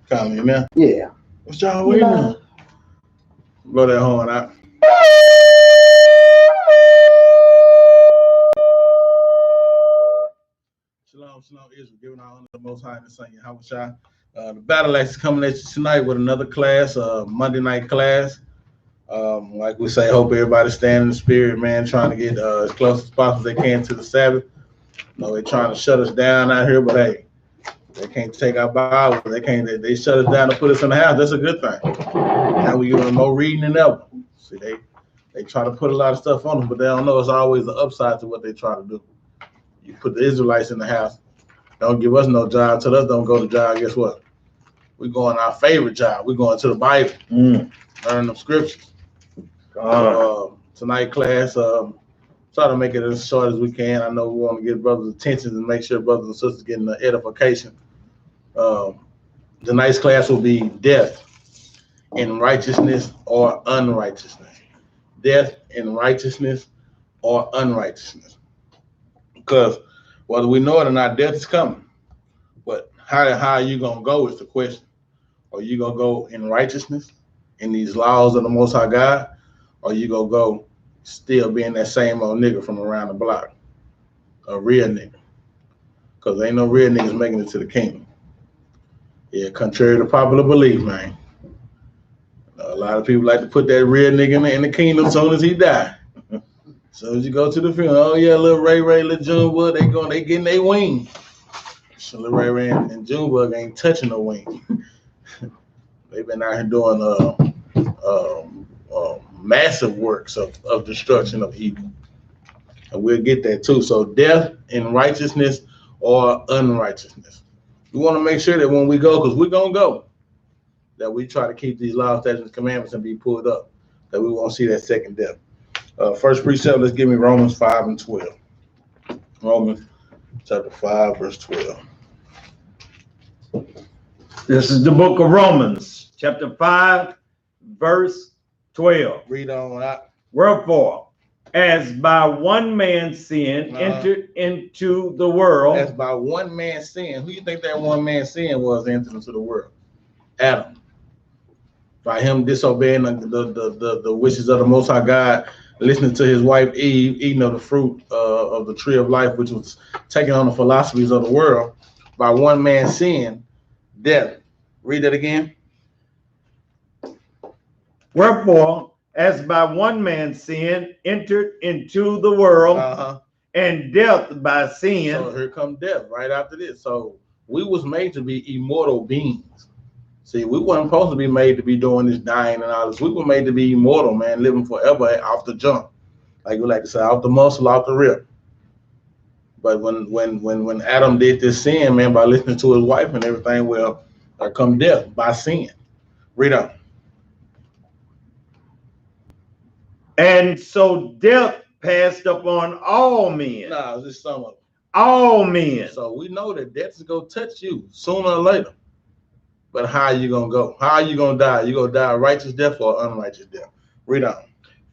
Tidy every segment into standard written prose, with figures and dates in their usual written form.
Coming, man. Yeah. What y'all waiting on? Blow that horn out. Shalom, shalom, Israel. Giving our honor to the Most High and the Son, Yahweh Shai. The Battle Axe is coming at you tonight with another class, Monday night class. Like we say, hope everybody's staying in the spirit, man, trying to get as close as possible as they can to the Sabbath. They're trying to shut us down out here, but hey, they can't take our Bible. They shut us down to put us in the house. That's a good thing. Now we're doing more reading than ever. See, they try to put a lot of stuff on us, but they don't know it's always the upside to what they try to do. You put the Israelites in the house, don't give us no job. Tell us don't go to job. Guess what? We're going our favorite job. We're going to the Bible, learn them scriptures. Tonight class, try to make it as short as we can. I know we want to get brothers' attention and make sure brothers and sisters getting the edification. Tonight's class will be death in righteousness or unrighteousness. Death in righteousness or unrighteousness. Because whether we know it or not, death is coming. But how are you going to go is the question. Are you going to go in righteousness, in these laws of the Most High God? Or you going to go still being that same old nigga from around the block? A real nigga. Because ain't no real niggas making it to the kingdom. Yeah, contrary to popular belief, man. A lot of people like to put that real nigga in the kingdom as soon as he die. As soon as you go to the funeral, oh yeah, little Ray, little Junebug, they getting their wing. So little Ray and Junebug ain't touching the wing. They've been out here doing massive works of destruction of evil. And we'll get that too. So death in righteousness or unrighteousness. We want to make sure that when we go, because we're going to go, that we try to keep these laws, statutes, and commandments and be pulled up, that we won't see that second death. First precept, let's give me Romans 5 and 12. Romans chapter 5, verse 12. This is the book of Romans, chapter 5, verse 12. Read on out. Wherefore, as by one man's sin entered into the world. As by one man's sin. Who you think that one man's sin was entered into the world? Adam. By him disobeying the wishes of the Most High God, listening to his wife Eve, eating of the fruit of the tree of life, which was taking on the philosophies of the world. By one man's sin, death. Read that again. Wherefore, as by one man's sin entered into the world, and death by sin. So here comes death right after this. So we was made to be immortal beings. See, we weren't supposed to be made to be doing this dying and all this. We were made to be immortal, man, living forever off the jump. Like we like to say, off the muscle, off the rip. But when Adam did this sin, man, by listening to his wife and everything, well, there come death by sin. Read on. And so death passed upon all men. Nah, it's just some of them. All men. So we know that death is going to touch you sooner or later. But how are you going to go? How are you going to die? You going to die a righteous death or unrighteous death? Read on.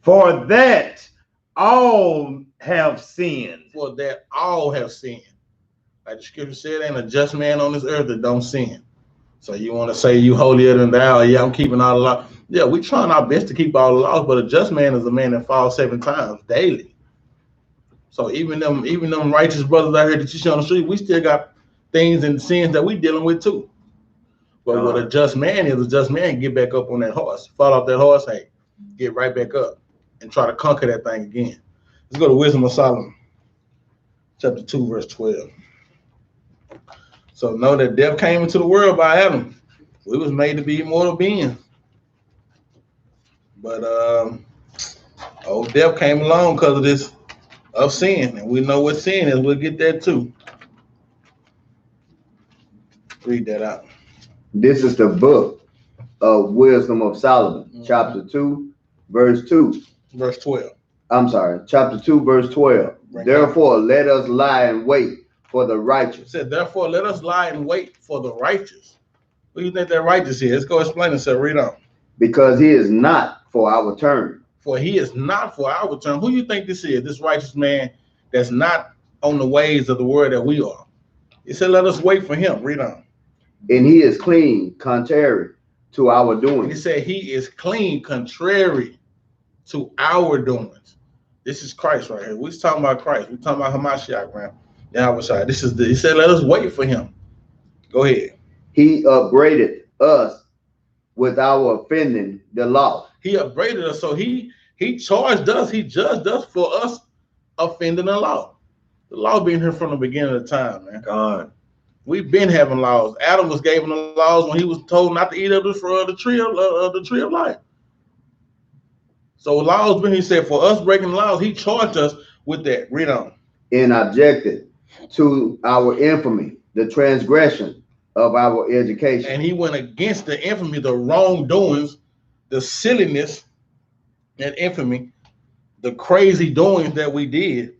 For that all have sinned. For that all have sinned. Like the scripture said, ain't a just man on this earth that don't sin. So you want to say you holier than thou? Yeah, I'm keeping all the laws. Yeah, we trying our best to keep all the laws, but a just man is a man that falls 7 times daily. So even them righteous brothers out here that you see on the street, we still got things and sins that we dealing with too. But what a just man is, get back up on that horse. Fall off that horse, hey, get right back up and try to conquer that thing again. Let's go to Wisdom of Solomon, chapter 2, verse 12. So know that death came into the world by Adam. We was made to be immortal beings. But old death came along because of this, of sin. And we know what sin is. We'll get that too. Read that out. This is the book of Wisdom of Solomon, chapter 2, verse 2. Verse 12. I'm sorry, chapter 2, verse 12. Therefore, let us lie in wait for the righteous. It said, therefore, let us lie in wait for the righteous. What do you think that righteous is? Let's go explain it. So read on. Because he is not for our turn. For he is not for our turn. Who do you think this is? This righteous man that's not on the ways of the word that we are. He said, let us wait for him. Read on. And he is clean, contrary to our He doings. said he is clean, contrary to our doings. This is Christ right here. We're talking about Christ. We're talking about Hamashiach, man. This is he said, let us wait for him. Go ahead. He upbraided us with our offending the law. He upbraided us, so he charged us, he judged us for us offending the law. The law being here from the beginning of the time, man. God. We've been having laws. Adam was given the laws when he was told not to eat of the tree of life. So laws been, he said, for us breaking laws, he charged us with that. Read on. And objected to our infamy, the transgression of our education. And he went against the infamy, the wrongdoings, the silliness and infamy, the crazy doings that we did,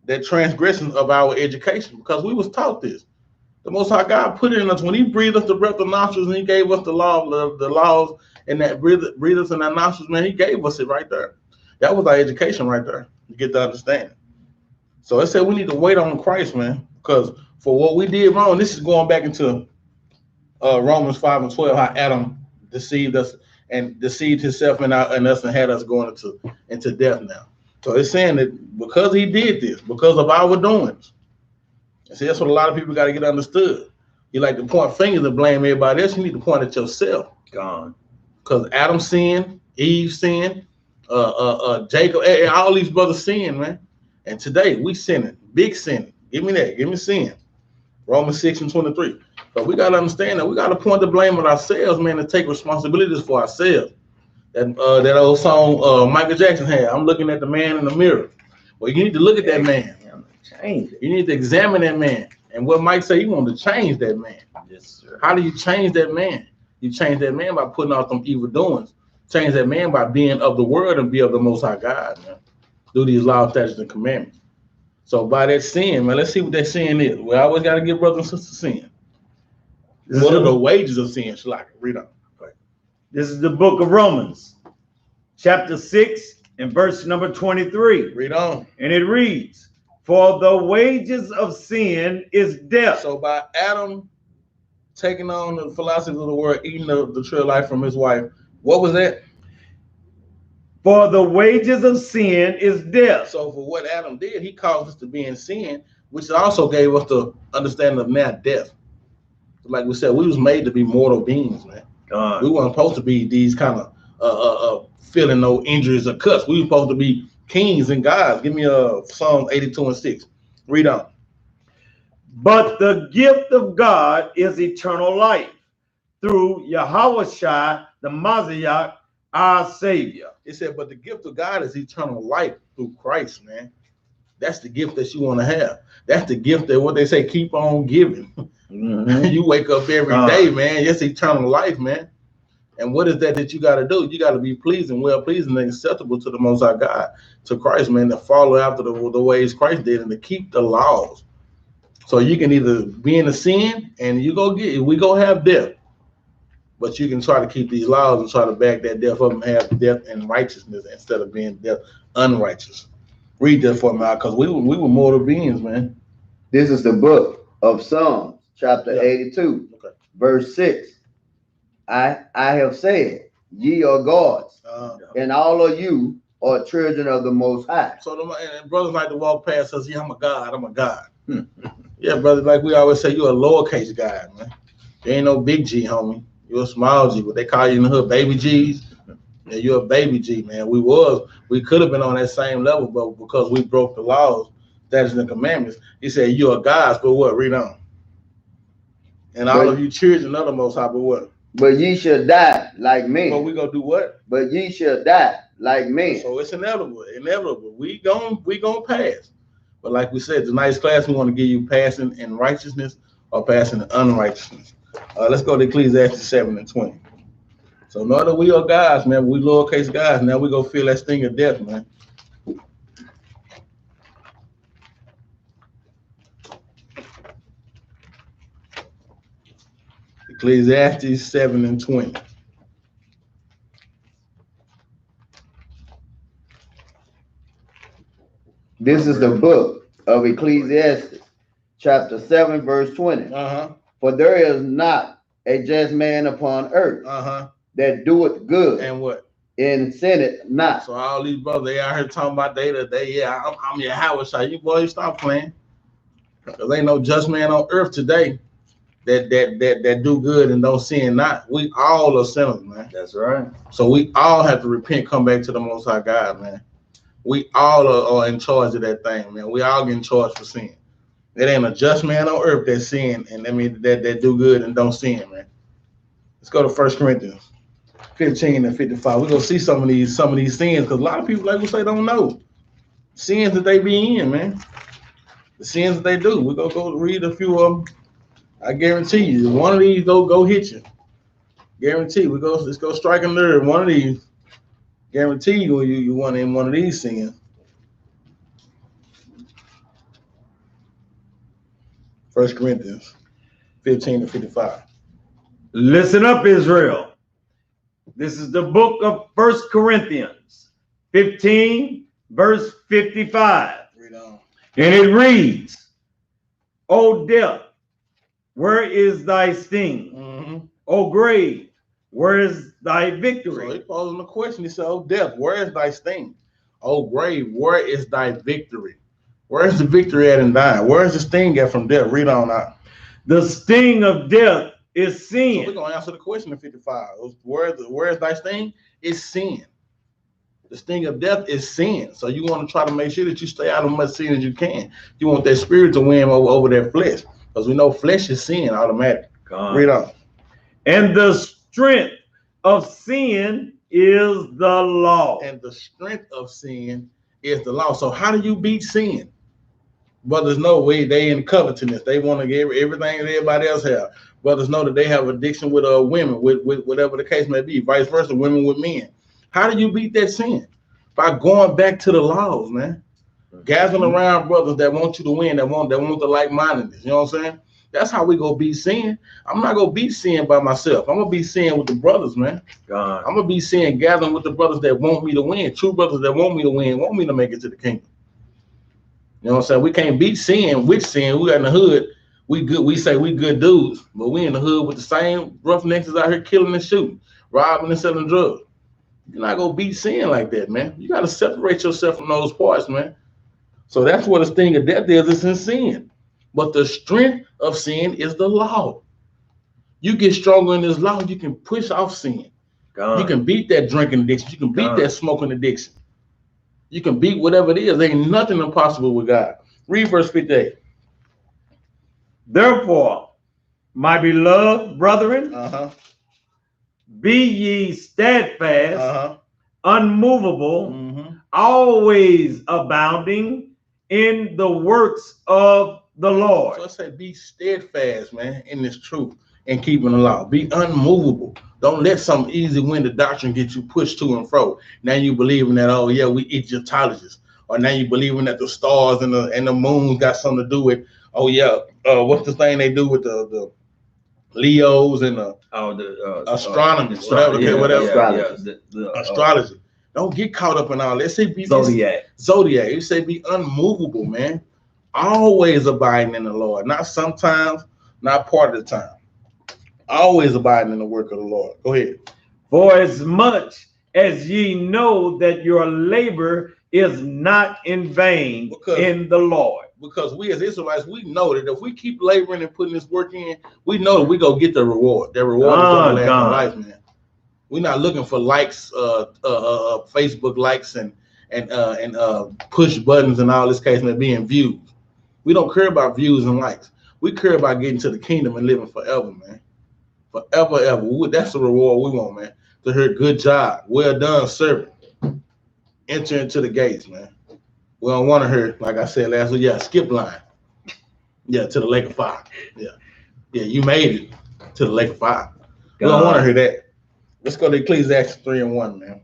that transgression of our education, because we was taught this. The Most High God put it in us when he breathed us the breath of nostrils and he gave us the laws and that breathed us in our nostrils, man, he gave us it right there. That was our education right there. You get the understanding. So it said we need to wait on Christ, man, because for what we did wrong, this is going back into Romans 5 and 12, how Adam deceived us and deceived himself and us and had us going into death now. So it's saying that because he did this, because of our doings. See, that's what a lot of people got to get understood. You like to point fingers and blame everybody else. You need to point at yourself. God. Because Adam sinned, Eve sinned, Jacob, all these brothers sinned, man. And today we sinning, big sinning. Give me that. Give me sin. Romans 6 and 23. But we got to understand that we got to point the blame at ourselves, man, and take responsibilities for ourselves. That old song Michael Jackson had, I'm looking at the man in the mirror. Well, you need to look at that man. Change it. You need to examine that man. And what Mike said, he wanted to change that man. Yes, sir. How do you change that man? You change that man by putting off them evil doings. Change that man by being of the word and be of the Most High God, man. Do these laws, statutes, and commandments. So by that sin, man, let's see what that sin is. We always got to give brothers and sisters sin. What are the wages of sin? Shalak, read on. This is the book of Romans, chapter 6 and verse number 23. Read on. And it reads, for the wages of sin is death. So by Adam taking on the philosophy of the world, eating the tree of life from his wife, what was that? For the wages of sin is death. So for what Adam did, he caused us to be in sin, which also gave us the understanding of now death. Like we said, we was made to be mortal beings, man. We weren't supposed to be these kind of feeling no injuries or cuts. We were supposed to be kings and gods. Give me Psalms 82 and 6. Read on. But the gift of God is eternal life through Yahushua the Mashiach, our Savior. It said, but the gift of God is eternal life through Christ, man. That's the gift that you want to have. That's the gift that what they say, keep on giving. Mm-hmm. You wake up every day, man. It's eternal life, man. And what is that you got to do? You got to be pleasing, well pleasing, and acceptable to the Most High God, to Christ, man, to follow after the ways Christ did and to keep the laws. So you can either be in a sin and we go have death, but you can try to keep these laws and try to back that death up and have death and righteousness instead of being death unrighteous. Read that for me, because we were mortal beings, man. This is the book of Psalms, chapter 82, verse 6. I have said, ye are gods, and all of you are children of the Most High. So and brothers like to walk past us, yeah, I'm a God, I'm a God. Yeah, brother, like we always say, you're a lowercase God, man. You ain't no big G, homie. You're a small G, what they call you in the hood, baby G's. Yeah, you're a baby G, man. We could have been on that same level, but because we broke the laws, statutes, and commandments, he said, you are gods, but what? Read on. And all of you children of the Most High, but what? But ye shall die like men. But we gonna do what? But ye shall die like men. So it's inevitable. We gonna pass. But like we said, tonight's class, we want to give you passing in righteousness or passing in unrighteousness. Let's go to Ecclesiastes 7 and 20. So know that we are gods, man. We lowercase gods. Now we go feel that sting of death, man. Ecclesiastes 7 and 20. This is the book of Ecclesiastes, chapter 7, verse 20. For there is not a just man upon earth that doeth good and what? And sin it not. So all these brothers, they out here talking about I'm your Howard. You boys stop playing. Because ain't no just man on earth today that do good and don't sin not. We all are sinners, man. That's right. So we all have to repent, come back to the Most High God, man. We all are in charge of that thing, man. We all getting charged for sin. There ain't a just man on earth that sin, and I mean that do good and don't sin, man. Let's go to 1 Corinthians 15 and 55. We're gonna see some of these sins, because a lot of people, like we say, don't know sins that they be in, man. The sins that they do. We're gonna go read a few of them. I guarantee you, one of these go hit you. Guarantee. Let's go strike a nerve. One of these. Guarantee you want in one of these sins. 1 Corinthians 15 and 55. Listen up, Israel. This is the book of 1 Corinthians 15, verse 55. Read on. And it reads, O death, where is thy sting? O grave, where is thy victory? So he posing the question. He said, O death, where is thy sting? O grave, where is thy victory? Where is the victory at in dying? Where is the sting at from death? Read on out. The sting of death is sin. So we're going to answer the question in 55. Where is thy sting? It's sin. The sting of death is sin. So you want to try to make sure that you stay out of as much sin as you can. You want that spirit to win over that flesh, because we know flesh is sin automatically. Read on. And the strength of sin is the law. And the strength of sin is the law. So how do you beat sin? Brothers know they in covetousness. They want to get everything that everybody else have. Brothers know that they have addiction with women, with whatever the case may be. Vice versa, women with men. How do you beat that sin? By going back to the laws, man. Gathering around brothers that want you to win, that want the like-mindedness. You know what I'm saying? That's how we go beat sin. I'm not gonna beat sin by myself. I'm gonna beat sin with the brothers, man. I'm gonna be sin gathering with the brothers that want me to win. True brothers that want me to win, want me to make it to the kingdom. You know what I'm saying? We can't beat sin with sin. We in the hood. We good. We say we good dudes, but we in the hood with the same roughnecks out here killing and shooting, robbing and selling drugs. You're not gonna beat sin like that, man. You gotta separate yourself from those parts, man. So that's what the sting of death is. It's in sin. But the strength of sin is the law. You get stronger in this law, you can push off sin. You can beat that drinking addiction. You can beat that smoking addiction. You can beat whatever it is. There ain't nothing impossible with God. Read verse 58. Therefore, my beloved brethren, be ye steadfast, unmovable, always abounding in the works of the Lord. So I say be steadfast, man, in this truth and keeping the law. Be unmovable. Don't let some easy-winded doctrine get you pushed to and fro. Now you believing that, oh yeah, we Egyptologists, or now you believing that the stars and the moon got something to do with, oh yeah, what's the thing they do with the Leos and the astronomy, astrology. Don't get caught up in all that. Say be Zodiac. You say be unmovable, man. Always abiding in the Lord. Not sometimes, not part of the time. Always abiding in the work of the Lord. Go ahead. For as much as ye know that your labor is not in vain in the Lord. Because we as Israelites, we know that if we keep laboring and putting this work in, we know that we go get the reward. That reward is going to last in life, man. We're not looking for likes, Facebook likes and push buttons and all this case may be in views. We don't care about views and likes. We care about getting to the kingdom and living forever, man. Forever, ever. That's the reward we want, man. To hear good job, well done, servant. Enter into the gates, man. We don't want to hear, like I said last week, skip line. Yeah, to the lake of fire. Yeah, you made it to the lake of fire. We don't want to hear that. Let's go to Ecclesiastes 3:1, man.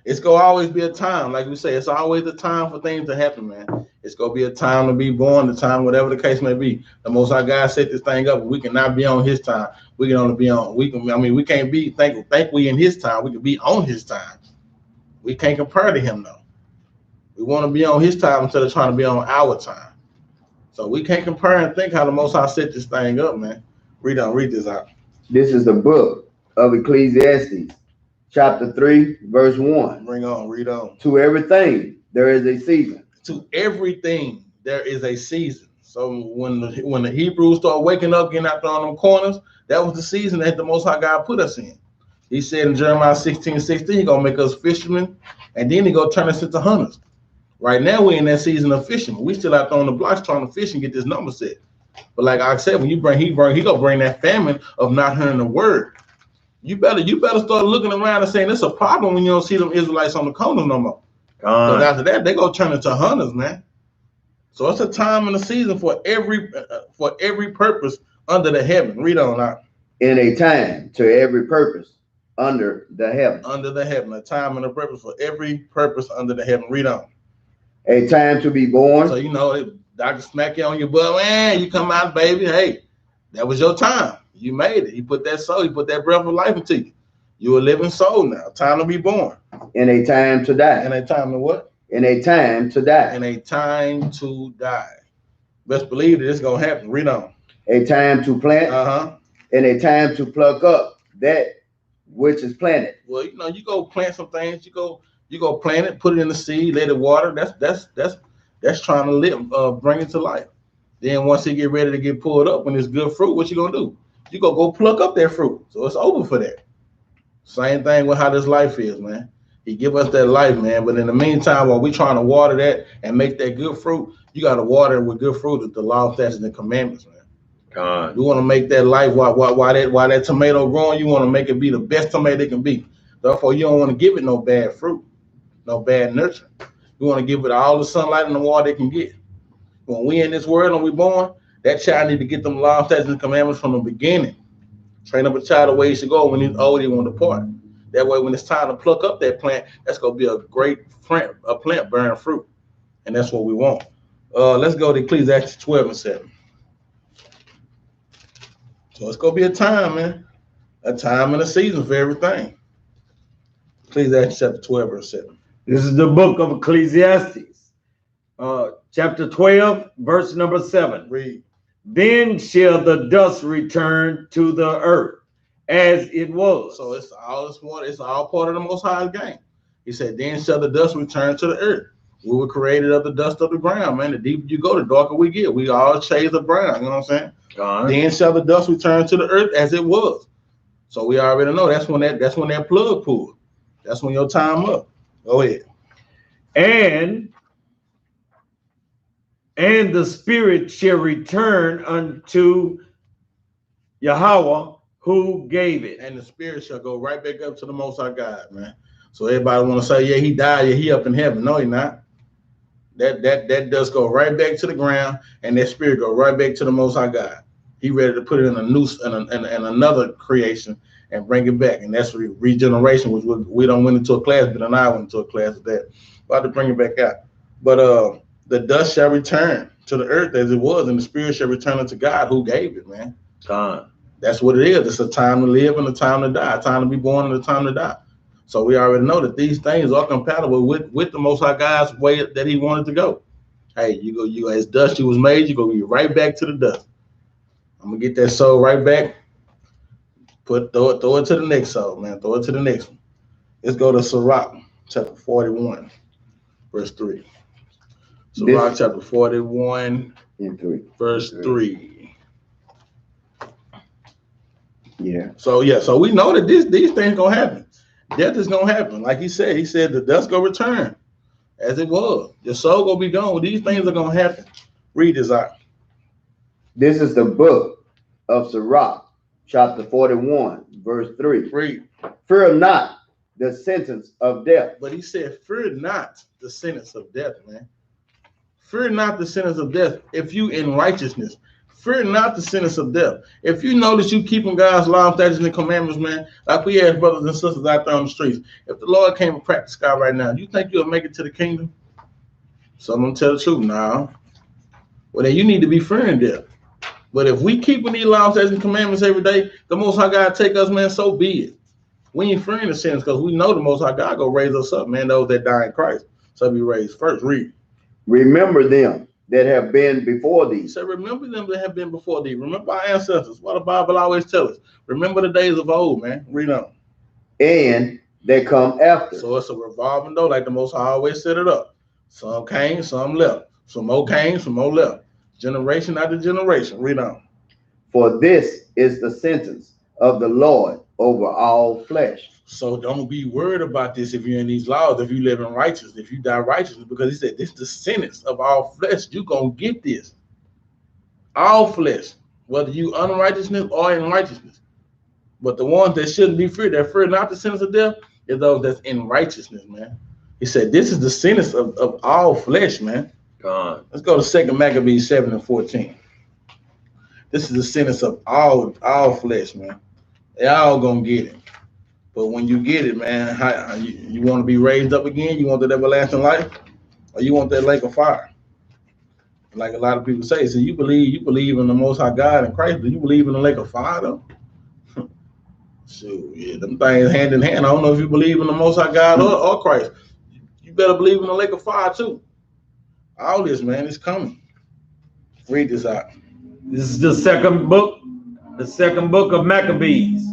It's gonna always be a time, like we say, it's always a time for things to happen, man. It's gonna be a time to be born, the time, whatever the case may be. The Most High God set this thing up. We cannot be on His time. We can only be on. We can't be think we in His time. We can be on His time. We can't compare to Him though. We want to be on His time instead of trying to be on our time. So we can't compare and think how the Most High set this thing up, man. Read this out. This is the book of Ecclesiastes, chapter 3, verse 1. Bring on, read on. To everything there is a season. To everything there is a season. So when the Hebrews start waking up, getting out there on them corners, that was the season that the Most High God put us in. He said in Jeremiah 16:16, He gonna make us fishermen, and then He gonna turn us into hunters. Right now we're in that season of fishing. We still out there on the blocks trying to fish and get this number set. But like I said, when you bring, he gonna bring that famine of not hearing the word. You better start looking around and saying it's a problem when you don't see them Israelites on the corner no more. Because after that, they gonna turn into hunters, man. So it's a time and a season for every purpose under the heaven. Read on out. In a time to every purpose under the heaven. Under the heaven, a time and a purpose for every purpose under the heaven. Read on. A time to be born. So you know, Dr. Smack you on your butt, man. You come out, baby. Hey, that was your time. You made it. He put that soul. He put that breath of life into you. You're a living soul now. Time to be born. In a time to die. In a time to what? In a time to die. In a time to die. Best believe that it's gonna happen. Read on. A time to plant. And a time to pluck up that which is planted. Well, you know, you go plant some things. You go plant it, put it in the seed, let it water. That's trying to live, bring it to life. Then once it get ready to get pulled up, when it's good fruit, what you gonna do? You go pluck up that fruit. So it's over for that. Same thing with how this life is, man. He give us that life, man. But in the meantime, while we trying to water that and make that good fruit, you got to water it with good fruit with the law, statutes, and the commandments, man. God. You want to make that life while that tomato growing, you want to make it be the best tomato it can be. Therefore, you don't want to give it no bad fruit, no bad nurture. You want to give it all the sunlight and the water it can get. When we in this world and we born, that child need to get them law, statutes, and commandments from the beginning. Train up a child the way he should go. When he's old, he won't depart. That way, when it's time to pluck up that plant, that's gonna be a great plant bearing fruit, and that's what we want. Let's go to Ecclesiastes 12:7. So it's gonna be a time, man, a time and a season for everything. Ecclesiastes chapter 12:7. This is the book of Ecclesiastes, chapter 12, verse number 7. Read. Then shall the dust return to the earth as it was. So it's all part of the Most High's game. He said, then shall the dust return to the earth. We were created of the dust of the ground, man. The deeper you go, the darker we get. We all shades of brown, you know what I'm saying? Then shall the dust return to the earth as it was. So we already know that's when that plug pulled. That's when your time up. Go ahead. And the spirit shall return unto Yahweh who gave it. And the spirit shall go right back up to the Most High God, man. So everybody want to say, yeah, he died, yeah, he up in heaven. No, he not. That does go right back to the ground, and that spirit go right back to the Most High God. He ready to put it in a noose and another creation and bring it back. And that's regeneration, which we don't went into a class, but then I went into a class of that. About to bring it back out. But the dust shall return to the earth as it was, and the spirit shall return unto God who gave it, man. God. That's what it is. It's a time to live and a time to die, a time to be born and a time to die. So we already know that these things are compatible with the Most High God's way that he wanted to go. Hey, you as dust you was made, you go right back to the dust. I'm gonna get that soul right back. Throw it to the next soul, man. Throw it to the next one. Let's go to Sirach, chapter 41, verse 3. Sirach, chapter 41, verse 3. Yeah. So we know that these things gonna happen. Death is gonna happen. Like he said the dust gonna return as it was. Your soul gonna be gone. These things are gonna happen. Read this out. This is the book of Sirach, chapter 41, verse 3. Read. Fear not the sentence of death. But he said, fear not the sentence of death, man. Fear not the sentence of death. If you in righteousness, fear not the sentence of death. If you know that you keeping God's law, statutes, and commandments, man, like we have brothers and sisters out there on the streets. If the Lord came and cracked the sky right now, you think you'll make it to the kingdom? Some of them tell the truth now. Well, then you need to be fearing death. But if we keeping these laws, statutes, and commandments every day, the Most High God take us, man, so be it. We ain't fearing the sins because we know the Most High God go raise us up, man, those that die in Christ. So be raised first. Read. Remember them that have been before thee. So remember them that have been before thee. Remember our ancestors. What the Bible always tells us. Remember the days of old, man. Read on. And they come after. So it's a revolving door, like the Most High always set it up. Some came, some left. Some more came, some more left. Generation after generation. Read on. For this is the sentence of the Lord over all flesh. So don't be worried about this if you're in these laws, if you live in righteousness, if you die righteously, because he said this is the sentence of all flesh. You're going to get this. All flesh, whether you unrighteousness or in righteousness. But the ones that shouldn't be feared, that fear not the sentence of death, is those that's in righteousness, man. He said this is the sentence of all flesh, man. God. Let's go to 2 Maccabees 7:14. This is the sentence of all flesh, man. They all gonna get it. But when you get it, man, how you want to be raised up again? You want that everlasting life, or you want that lake of fire? Like a lot of people say, so you believe in the Most High God and Christ. Do you believe in the lake of fire though? So yeah, them things hand in hand. I don't know if you believe in the Most High God or Christ. You better believe in the lake of fire too. All this, man, is coming. Read this out. This is the second book of Maccabees,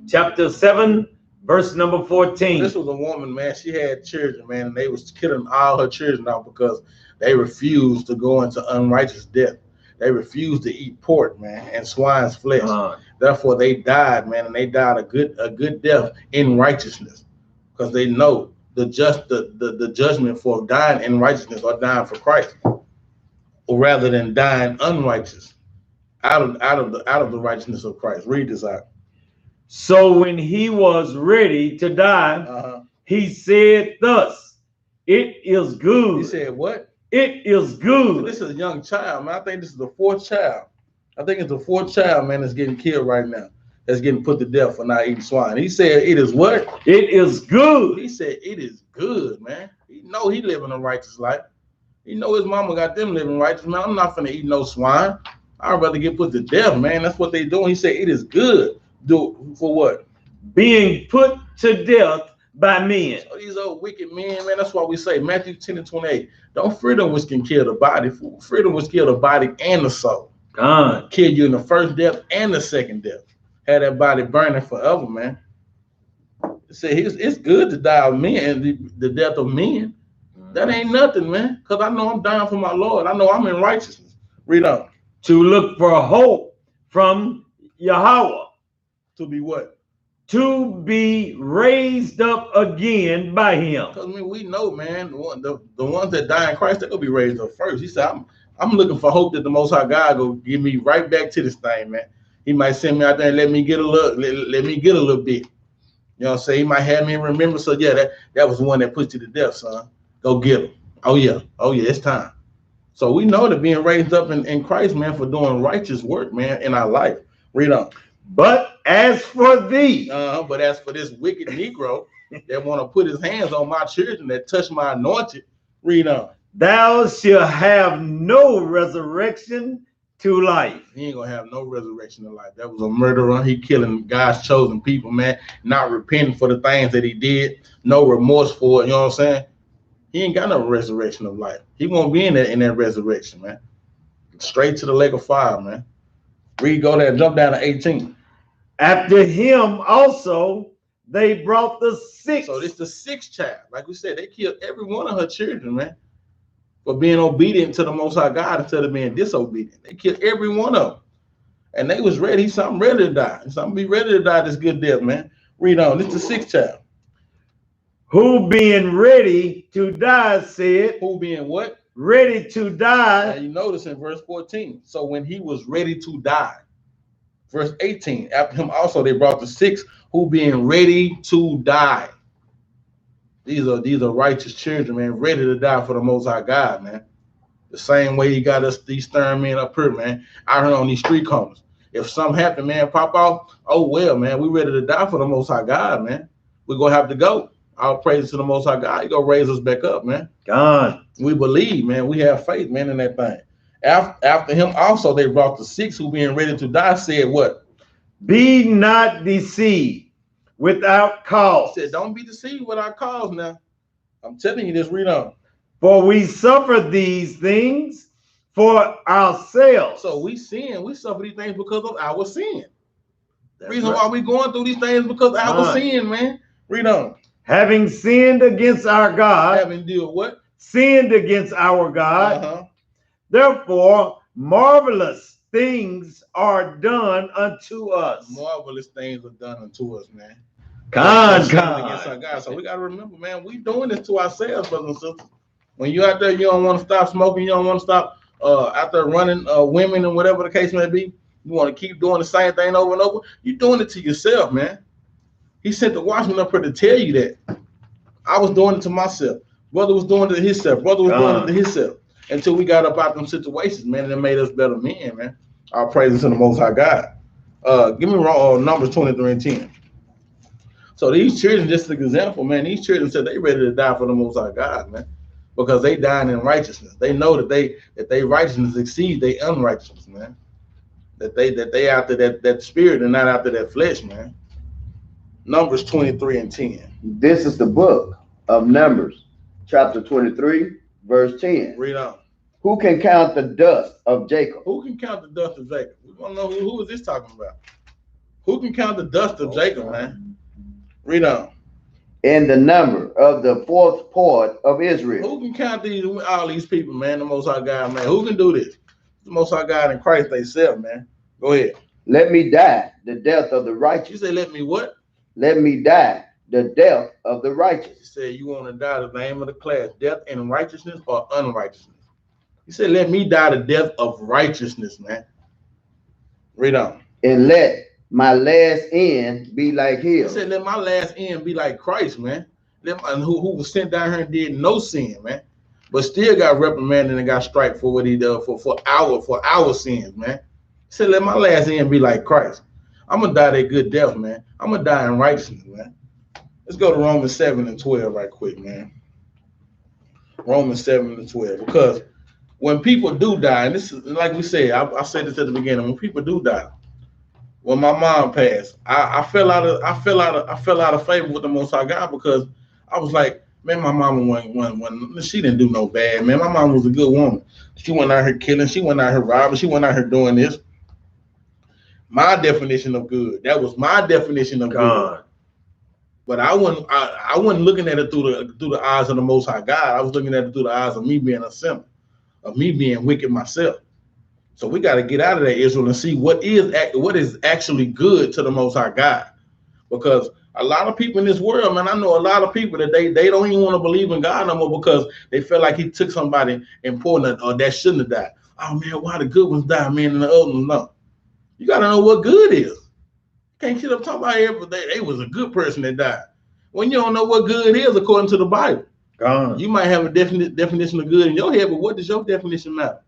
chapter 7, verse number 14. This was a woman, man. She had children, man, and they was killing all her children out because they refused to go into unrighteous death. They refused to eat pork, man, and swine's flesh. Therefore, they died, man, and they died a good death in righteousness, because they know the judgment for dying in righteousness or dying for Christ, or rather than dying unrighteous out of the righteousness of Christ. Read this out. So when he was ready to die, he said thus, "It is good." He said what? It is good. So this is a young child, man. I think this is the fourth child. I think it's the fourth child, man, that's getting killed right now. That's getting put to death for not eating swine. He said, "It is what? It is good." He said, "It is good, man." He know he living a righteous life. He know his mama got them living righteous, man. I'm not finna eat no swine. I'd rather get put to death, man. That's what they doing. He said, "It is good." Do for what? Being put to death by men. So these old wicked men, man. That's why we say Matthew 10:28. Don't fear them which can kill the body. Fear them which kill the body and the soul. God. Kill you in the first death and the second death. Have that body burning forever, man. Say it's good to die of men, the death of men. That ain't nothing, man. Because I know I'm dying for my Lord. I know I'm in righteousness. Read on. To look for hope from Yahweh. To be what? To be raised up again by him. Because I mean, we know, man, the ones that die in Christ, they're gonna be raised up first. He said, I'm looking for hope that the Most High God will give me right back to this thing, man. He might send me out there and let me get a little bit. You know what I'm saying? He might have me remember. So yeah, that was the one that put you to death, son. Go get him. Oh yeah, it's time. So we know that being raised up in Christ, man, for doing righteous work, man, in our life. Read on. But as for thee, but as for this wicked Negro that want to put his hands on my children, that touch my anointed, read on. Thou shalt have no resurrection to life. He ain't gonna have no resurrection to life. That was a murderer. He killing God's chosen people, man. Not repenting for the things that he did. No remorse for it. You know what I'm saying? He ain't got no resurrection of life. He won't be in that resurrection, man. Straight to the lake of fire, man. Read, go there, jump down to 18. After him also they brought the sixth. So this is the sixth child. Like we said, they killed every one of her children, man, for being obedient to the Most High God instead of being disobedient. They killed every one of them. And they was ready. Some ready to die. Some be ready to die this good death, man. Read on. This is the sixth child. Who being ready to die said. Who being what? Ready to die. Now you notice in verse 14. So when he was ready to die. Verse 18. After him also they brought the six who being ready to die. These are righteous children, man, ready to die for the Most High God, man. The same way he got us, these stern men up here, man, out here on these street corners. If something happened, man, pop off, oh well, man, we ready to die for the Most High God, man. We're gonna have to go. All praise to the Most High God. He gonna raise us back up, man. God. We believe, man. We have faith, man, in that thing. After him also they brought the six who being ready to die, said what? Be not deceived without cause. He said, don't be deceived without cause now. I'm telling you this, read on. For we suffer these things for ourselves. So we sin, we suffer these things because of our sin. That's Reason right. why we going through these things because of our sin, man. Read on. Having sinned against our God. Having did what? Sinned against our God. Therefore, marvelous things are done unto us. Marvelous things are done unto us, man. Against our God. So we got to remember, man, we doing this to ourselves, brothers and sisters. When you out there, you don't want to stop smoking, you don't want to stop out there running women and whatever the case may be. You want to keep doing the same thing over and over. You're doing it to yourself, man. He sent the watchman up here to tell you that. I was doing it to myself. Brother was doing it to himself. Brother was doing it to himself. Until we got up out them situations, man, and it made us better men, man. Our praises to the Most High God. Give me Numbers 23 and 10. So these children, just an example, man, these children said they ready to die for the Most High God, man, because they dying in righteousness. They know that they righteousness exceeds their unrighteousness, man. That they after that spirit and not after that flesh, man. Numbers 23 and 10. This is the book of Numbers, chapter 23, verse 10. Read on. Who can count the dust of Jacob? Who can count the dust of Jacob? We want to know who is this talking about. Who can count the dust of Jacob, man? Read on. In the number of the fourth part of Israel. Who can count all these people, man? The Most High God, man. Who can do this? The Most High God in Christ they self, man. Go ahead. Let me die the death of the righteous. You say, let me what? Let me die the death of the righteous. You said you want to die the name of the class, death in righteousness or unrighteousness. You said, let me die the death of righteousness, man. Read on. And let my last end be like him. He said, let my last end be like Christ, man. Who was sent down here and did no sin, man, but still got reprimanded and got striped for what he did for our sins, man. He said, let my last end be like Christ. I'm gonna die that good death, man. I'm gonna die in righteousness, man. Let's go to Romans 7 and 12 right quick, man. Romans 7 and 12, because when people do die, and this is like we said, I said this at the beginning. When people do die, when my mom passed, I fell out of favor with the Most High God, because I was like, man, my mama she didn't do no bad, man. My mom was a good woman. She went out here killing, she went out here robbing, she went out here doing this. My definition of good. That was my definition of good. But I wasn't looking at it through the eyes of the Most High God. I was looking at it through the eyes of me being a sinner, of me being wicked myself. So we got to get out of that, Israel, and see what is actually good to the Most High God. Because a lot of people in this world, man, I know a lot of people that they don't even want to believe in God no more, because they feel like he took somebody important or that shouldn't have died. Oh man, why the good ones die, man, and the other ones no? You got to know what good is. Can't sit up talking about everything. They was a good person that died. When you don't know what good is according to the Bible. You might have a definition of good in your head, but what does your definition matter?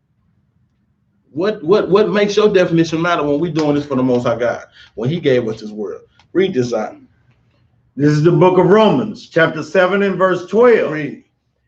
What makes your definition matter when we're doing this for the Most High God, when he gave us his word? Read this out. This is the book of Romans, chapter 7 and verse 12. Read.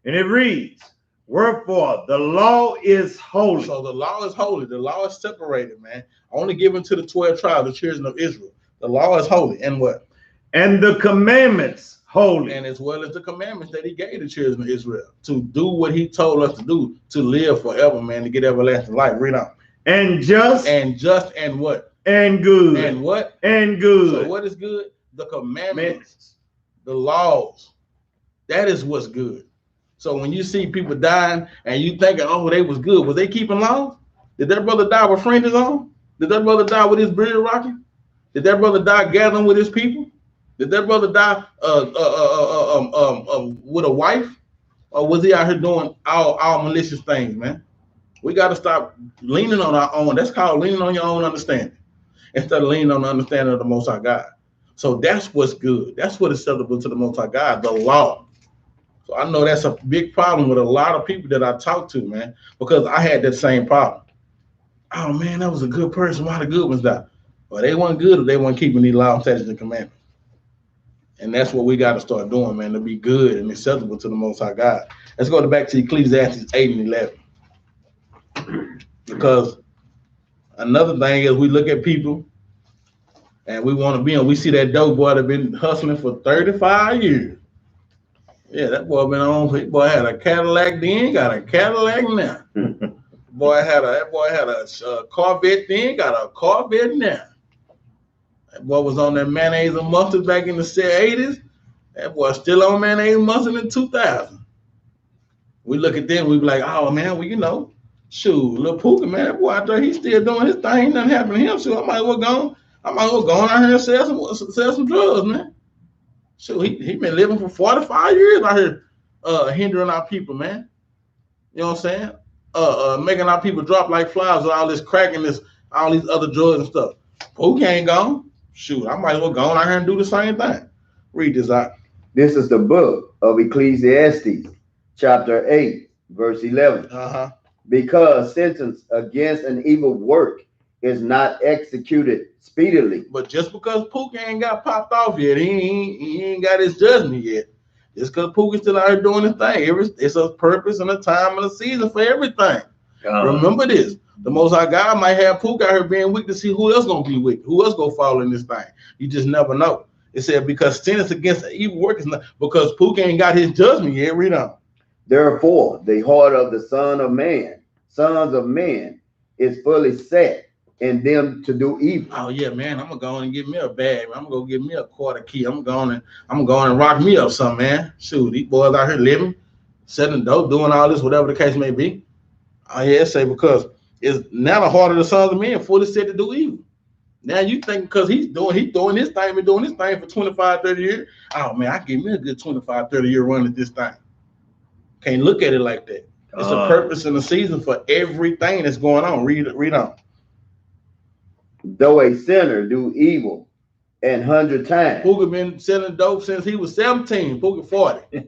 And it reads, wherefore the law is holy. So the law is holy. The law is separated, man. Only given to the 12 tribes, the children of Israel. The law is holy. And what? And the commandments holy. And as well as the commandments that he gave the children of Israel, to do what he told us to do, to live forever, man, to get everlasting life. Read on. And just. And just and what? And good. And what? And good. So what is good? The commandments, the laws. That is what's good. So when you see people dying and you thinking, oh, they was good, was they keeping laws? Did that brother die with fringes on? Did that brother die with his beard rocking? Did that brother die gathering with his people? Did that brother die with a wife? Or was he out here doing all malicious things, man? We got to stop leaning on our own. That's called leaning on your own understanding, instead of leaning on the understanding of the Most High God. So that's what's good. That's what is acceptable to the Most High God, the law. So I know that's a big problem with a lot of people that I talk to, man, because I had that same problem. Oh man, that was a good person. Why the good ones die? Well, they weren't good if they weren't keeping these laws, statutes, and commandments. And that's what we got to start doing, man, to be good and acceptable to the Most High God. Let's go back to Ecclesiastes 8 and 11. Because another thing is we look at people and we want to be on. We see that dope boy that been hustling for 35 years. Yeah, that boy been on. That boy had a Cadillac then, got a Cadillac now. boy had a Corvette then, got a Corvette now. That boy was on that mayonnaise and mustard back in the 80s. That boy still on mayonnaise and mustard in 2000. We look at them, we be like, oh man, well, you know, shoot, little Pookie, man, that boy out there, he's still doing his thing. Ain't nothing happened to him. So I might as well go out here and sell some drugs, man. So he been living for 45 years out here hindering our people, man. You know what I'm saying? Making our people drop like flies with all this crack and all these other drugs and stuff. Pookie ain't gone. Shoot, I might as well go out here and do the same thing. Read this out. This is the book of Ecclesiastes, chapter 8, verse 11. Because sentence against an evil work is not executed speedily. But just because Pookie ain't got popped off yet, he ain't got his judgment yet. Just because Pookie's still out here doing his thing, it's a purpose and a time and a season for everything. Remember this. The Most High God might have Pookie out here being wicked to see who else gonna be wicked, who else gonna fall in this thing. You just never know. It said because sentence against an evil work is not because Pookie ain't got his judgment yet. Read on. Therefore, the heart of the sons of men, is fully set in them to do evil. Oh yeah, man, I'm gonna go on and get me a bag. I'm gonna go get me a quarter key. I'm gonna go and rock me up some, man. Shoot, these boys out here living, selling dope, doing all this, whatever the case may be. Oh yeah, say because it's now the heart of the sons of men fully set to do evil. Now you think because he's doing his thing, been doing his thing for 25, 30 years. Oh man, I give me a good 25, 30 year run at this thing. Can't look at it like that. It's a purpose and a season for everything that's going on. Read on. Though a sinner do evil 100 times. Pookie been selling dope since he was 17. Pookie 40.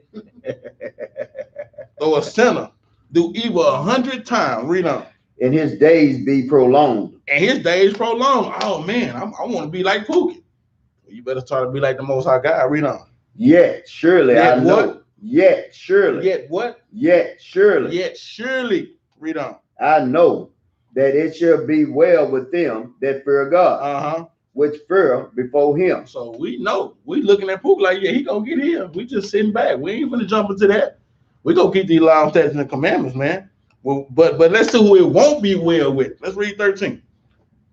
Though a sinner do evil 100 times. Read on. And his days be prolonged. And his days prolonged. Oh man, I want to be like Pookie. You better try to be like the Most High God. Read on. Yet surely Yet I know. What? Yet surely. Yet what? Yet surely. Yet surely. Read on. I know that it shall be well with them that fear God, which fear before him. So we know. We looking at Pookie like, yeah, he gonna get him. We just sitting back. We ain't gonna jump into that. We gonna keep these laws, statutes, and commandments, man. Well, but let's see who it won't be well with. Let's read 13.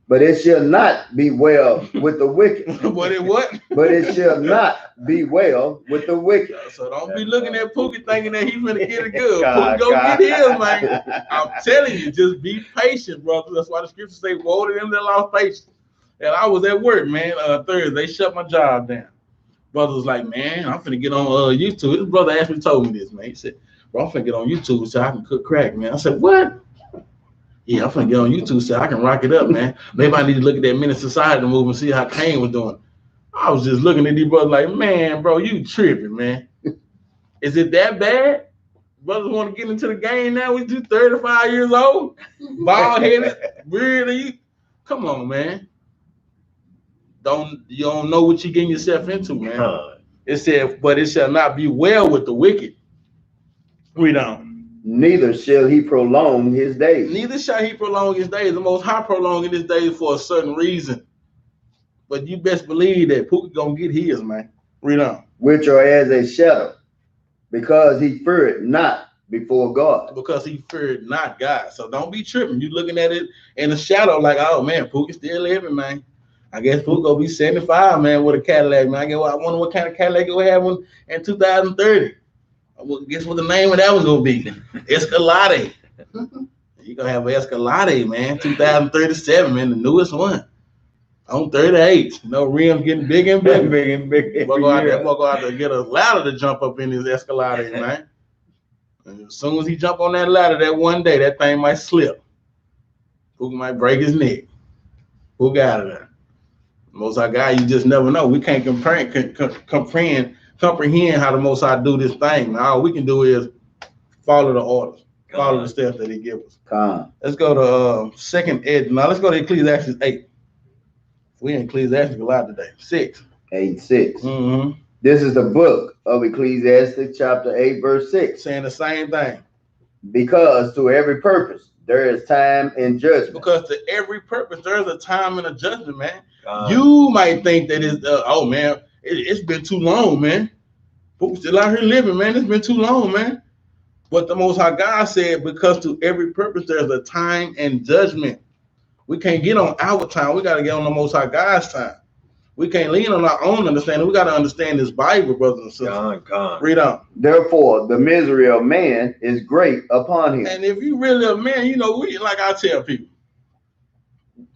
But it shall not be well with the wicked. But it what? But it shall not be well with the wicked. So don't be looking at Pookie thinking that he's gonna get it good. Pookie go get his, man. I'm telling you, just be patient, brother. That's why the scriptures say, woe to them that lost patience. And I was at work, man, Thursday. They shut my job down. Brother was like, man, I'm finna get on YouTube. This brother actually told me this, man. He said, bro, I'm finna get on YouTube so I can cook crack, man. I said, what? Yeah, I'm finna get on YouTube so I can rock it up, man. Maybe I need to look at that Minute Society move and see how Kane was doing. I was just looking at these brothers like, man, bro, you tripping, man. Is it that bad? Brothers want to get into the game now. We do 35 years old, bald headed, really? Come on, man. You don't know what you're getting yourself into, man. It said, but it shall not be well with the wicked. Read on. Neither shall he prolong his days. Neither shall he prolong his days. The Most High prolonging his days for a certain reason. But you best believe that Pookie gonna get his, man. Read on. Which are as a shadow, because he feared not before God. Because he feared not God. So don't be tripping. You looking at it in the shadow like, oh man, Pookie still living, man. I guess Pookie gonna be 75, man, with a Cadillac, man. I wonder what kind of Cadillac he'll have in 2030. Guess what the name of that was gonna be? Escalade. You gonna have an Escalade, man. 2037, man, the newest one. On 38. You know, rims getting bigger and bigger. Big and big. We'll go out there, get a ladder to jump up in his Escalade, man. And as soon as he jump on that ladder, that one day, that thing might slip. Pookie might break his neck. Who got it there? Most High God, you just never know. We can't comprehend how the Most High do this thing. Now, all we can do is follow the orders, follow the steps that he gives us. Let's go to second ed. Now, let's go to Ecclesiastes 8. We in Ecclesiastes a lot today. 6. 8:6. This is the book of Ecclesiastes, chapter 8, verse 6. Saying the same thing. Because to every purpose there is time and judgment. Because to every purpose there is a time and a judgment, man. You might think that it's, oh man, it's been too long, man. Folks still out here living, man. It's been too long, man. But the Most High God said, because to every purpose there's a time and judgment. We can't get on our time. We got to get on the Most High God's time. We can't lean on our own understanding. We got to understand this Bible, brothers and sisters. God. Read on. Therefore, the misery of man is great upon him. And if you really a man, you know, like I tell people,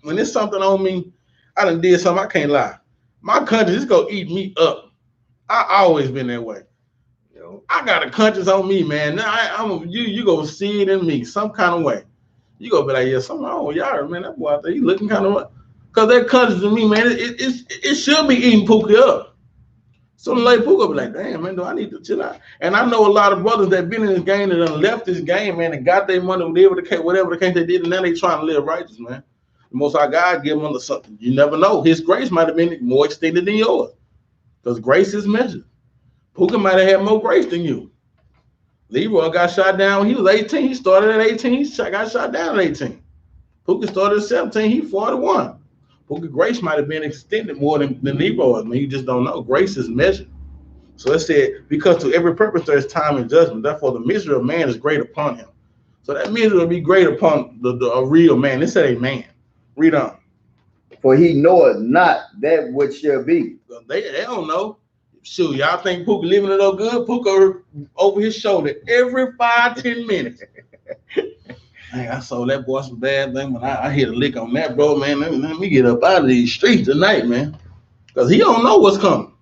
when there's something on me, I done did something, I can't lie. My conscience is going to eat me up. I always been that way. I got a conscience on me, man. You gonna see it in me some kind of way. You gonna be like, yeah, something wrong with y'all, man. That boy out there, he looking kind of, because that conscience in me, man, it should be eating Pookie up. So like Pookie be like, damn, man, do I need to chill out? And I know a lot of brothers that been in this game and done left this game, man, and got their money, whatever the case they did, and now they trying to live righteous, man. The Most High God give them something. You never know. His grace might have been more extended than yours, because grace is measured. Pookie might have had more grace than you. Leroy got shot down when he was 18. He started at 18. He got shot down at 18. Pookie started at 17. He 41. Pookie grace might have been extended more than Leroy. I mean, you just don't know. Grace is measured. So it said, because to every purpose there is time and judgment. Therefore, the misery of man is great upon him. So that misery will be great upon a real man. It said a man. Read on. For he knoweth not that which shall be. They don't know. Shoot, y'all think Pookie living it up good? Pookie over his shoulder every 5-10 minutes. Hey, I saw that boy some bad thing when I hit a lick on that, bro, man. Let me get up out of these streets tonight, man. Because he don't know what's coming.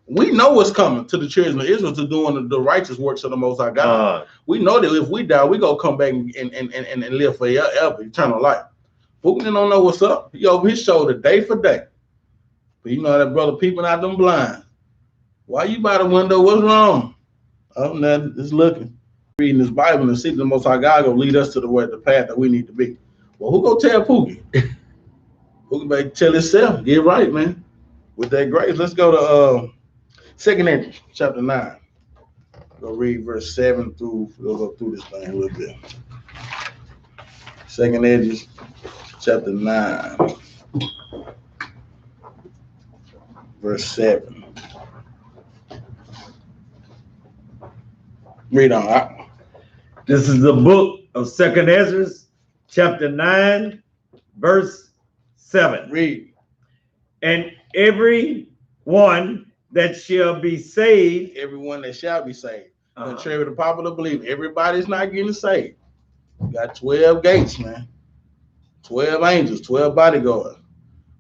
We know what's coming to the children of Israel to doing the righteous works of the Most High God. We know that if we die, we gonna come back and live forever, eternal life. Pookie don't know what's up. He over his shoulder day for day. But you know that brother peeping out them blinds. Why you by the window? What's wrong? Oh, nothing. Just looking. Reading this Bible and see the Most High God gonna lead us to the path that we need to be. Well, who gonna tell Pookie? Pookie better tell himself. Get right, man. With that grace, let's go to 2 Ezra chapter 9. Go read verse 7 through. We'll go through this thing a little bit. 2 Ezra chapter 9, verse 7. Read on. This is the book of 2 Ezra, chapter 9, verse 7. Read. And everyone that shall be saved. Everyone that shall be saved. Contrary to popular belief, everybody's not getting saved. You got 12 gates, man. 12 angels, 12 bodyguards,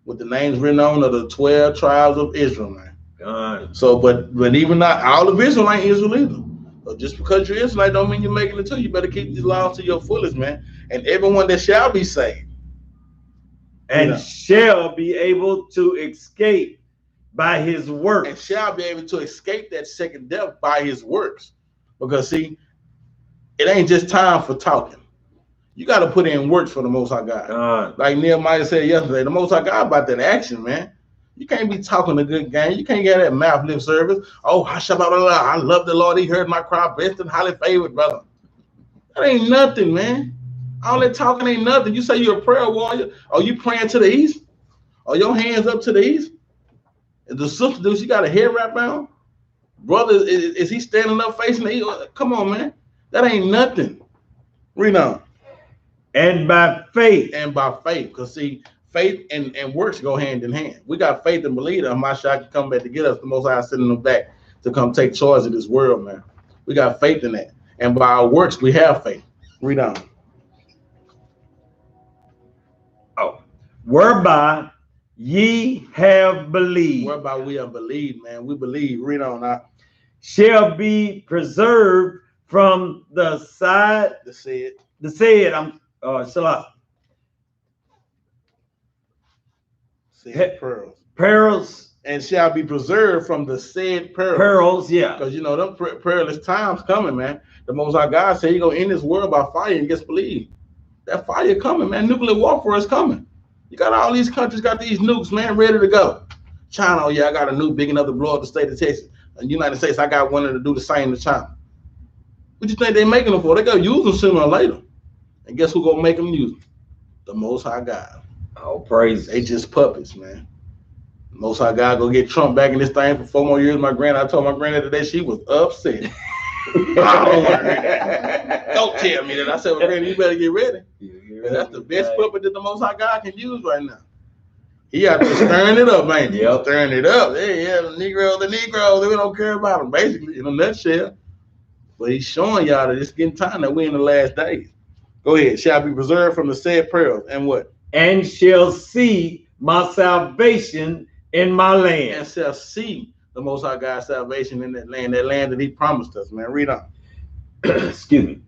with the names written on of the 12 tribes of Israel, man. So, but even not all of Israel ain't Israel either. So just because you're Israelite don't mean you're making it too. You better keep these laws to your fullest, man. And everyone that shall be saved and shall be able to escape by his works. And shall be able to escape that second death by his works. Because see, it ain't just time for talking. You got to put in works for the Most High God. Like Nehemiah said yesterday, the Most High God about that action, man. You can't be talking a good game. You can't get that mouth lip service. Oh, I love the Lord. He heard my cry, blessed and highly favored, brother. That ain't nothing, man. All that talking ain't nothing. You say you're a prayer warrior. Are you praying to the east? Are your hands up to the east? Is the sister, do she got a hair wrap on? Brother, is he standing up facing the east? Come on, man. That ain't nothing. Read on. And by faith. And by faith. Because see, faith and works go hand in hand. We got faith and believe that my shot can come back to get us. The Most High sitting in the back to come take charge of this world, man. We got faith in that. And by our works, we have faith. Read on. Whereby ye have believed. Whereby we have believed, man. We believe. Read on now. Shall be preserved from the side. The said. Salah. Said pearls. Pearls. And shall be preserved from the said pearls. Pearls, yeah. Because, you know, them perilous times coming, man. The Most High God said he going to end this world by fire and just believe. That fire coming, man. Nuclear warfare is coming. You got all these countries got these nukes, man, ready to go. China, oh yeah, I got a nuke big enough to blow up the state of Texas. And United States, I got one to do the same to China. What you think they making them for? They gonna use them sooner or later. And guess who gonna make them use them? The Most High God. Oh, praise. They just puppets, man. The Most High God go get Trump back in this thing for 4 more years. I told my granddad today she was upset. I don't want to hear that. Don't tell me that. I said, well, Randy, you better get ready. That's the best puppet that the Most High God can use right now. He out there stirring it up, man. Yep. Stirring it up. Yeah, the Negroes, we don't care about them, basically, in a nutshell. But he's showing y'all that it's getting time that we're in the last days. Go ahead. Shall be preserved from the said perils. And what? And shall see my salvation in my land. And shall see the Most High God's salvation in that land that he promised us, man. Read on. Excuse me.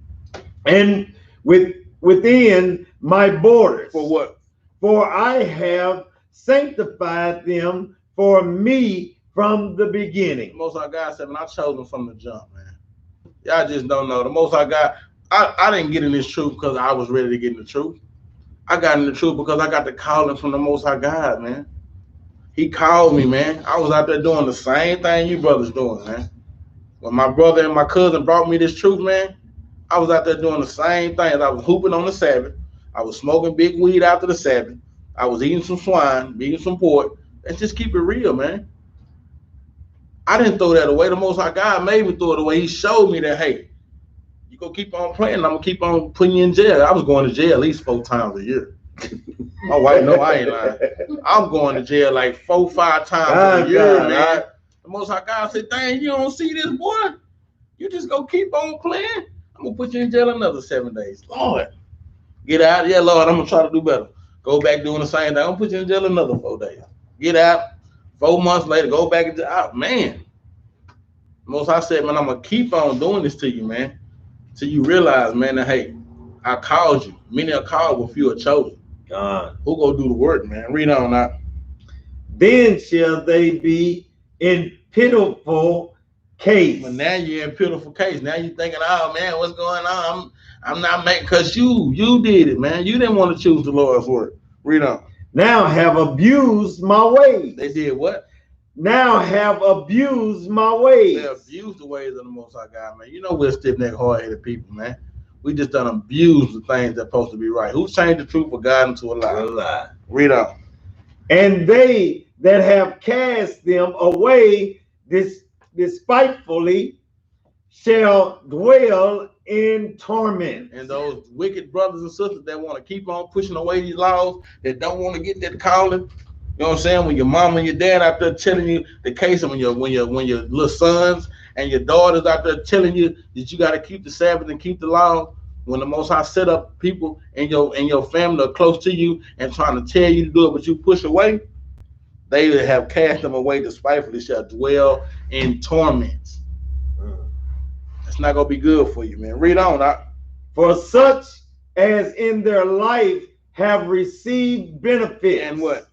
And within my borders. For what? For I have sanctified them for me from the beginning. The Most High God said, man, I chose them from the jump, man. Y'all just don't know. The Most High God, I didn't get in this truth because I was ready to get in the truth. I got in the truth because I got the calling from the Most High God, man. He called me, man. I was out there doing the same thing you brothers doing, man. When my brother and my cousin brought me this truth, man, I was out there doing the same thing. I was hooping on the Sabbath. I was smoking big weed after the Sabbath. I was eating some swine, eating some pork. Let's just keep it real, man. I didn't throw that away. The Most High God made me throw it away. He showed me that, hey, you gonna keep on playing, I'm gonna keep on putting you in jail. I was going to jail at least 4 times a year. My wife know I ain't lying. I'm going to jail like 4, 5 times a year, man. The Most High God said, dang, you don't see this, boy? You just gonna keep on playing? I'm gonna put you in jail another 7 days. Lord, get out. Yeah, Lord, I'm gonna try to do better. Go back doing the same thing. I'm gonna put you in jail another 4 days. Get out. 4 months later, go back into out. Man, Most High said, man, I'm gonna keep on doing this to you, man, till you realize, man, that hey, I called you. Many are called, but few are chosen. God, who go do the work, man? Read on now. Then shall they be in pitiful case. But now you're in pitiful case. Now you're thinking, oh man, what's going on? I'm not making, because you did it, man. You didn't want to choose the Lord's work. Read on. Now have abused my ways. They did what? Now have abused my ways. They abused the ways of the Most High God, man. You know we're stiff-necked, hard-headed people, man. We just done abused the things that's supposed to be right. Who changed the truth for God into a lie? A lie. Read on. And they that have cast them away despitefully shall dwell in torment. And those wicked brothers and sisters that want to keep on pushing away these laws, that don't want to get that calling, you know what I'm saying? When your mom and your dad out there telling you the case, and when your little sons and your daughters out there telling you that you got to keep the Sabbath and keep the law, when the Most High set up people in your family are close to you and trying to tell you to do it, but you push away, they that have cast them away despitefully shall dwell in torments. It's not gonna be good for you, man. Read on. For such as in their life have received benefits. And what?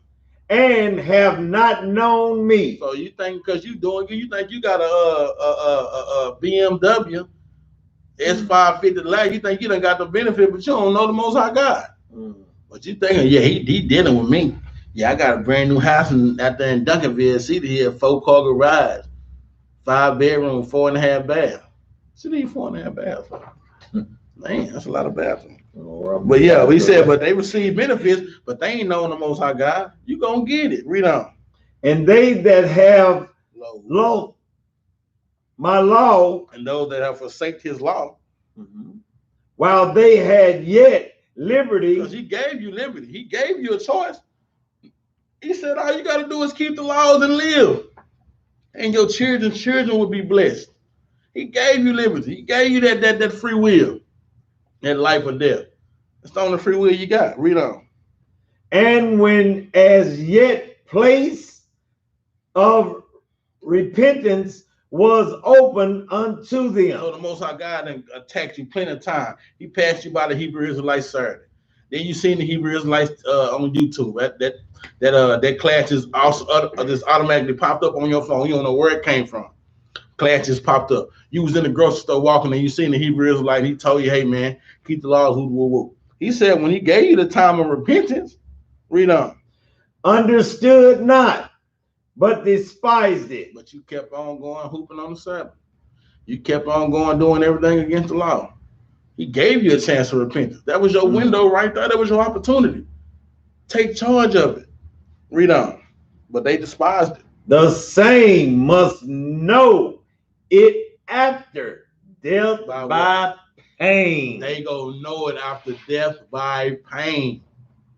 And have not known me. So you think because you think you got a BMW S550 lag, you think you done got the benefit, but you don't know the Most High God. But you thinking, yeah, he dealing with me. Yeah, I got a brand new house out there in Duncanville. See, here 4-car garage, 5 bedroom, 4.5 bath. See, need 4.5 baths. Man, that's a lot of bathrooms. But yeah, we said, but they receive benefits, but they ain't knowing the Most High God. You gonna get it. Read on. And they that have lost my law, and those that have forsaken his law, while they had yet liberty. Because he gave you liberty. He gave you a choice. He said, all you got to do is keep the laws and live. And your children will be blessed. He gave you liberty. He gave you that free will. That life or death. That's the only free will you got. Read on. And when as yet place of repentance was open unto them. So the Most High God attacked you plenty of time. He passed you by the Hebrew Israelites Saturday. Then you seen the Hebrew Israelites on YouTube. That class just automatically popped up on your phone. You don't know where it came from. Class just popped up. You was in the grocery store walking and you seen the Hebrew Israelite. He told you, hey man, keep the laws. He said when he gave you the time of repentance, read on. Understood not, but despised it. But you kept on going hooping on the Sabbath. You kept on going doing everything against the law. He gave you a chance for repentance. That was your window right there. That was your opportunity. Take charge of it. Read on. But they despised it. The same must know it after death by pain. They gonna know it after death by pain.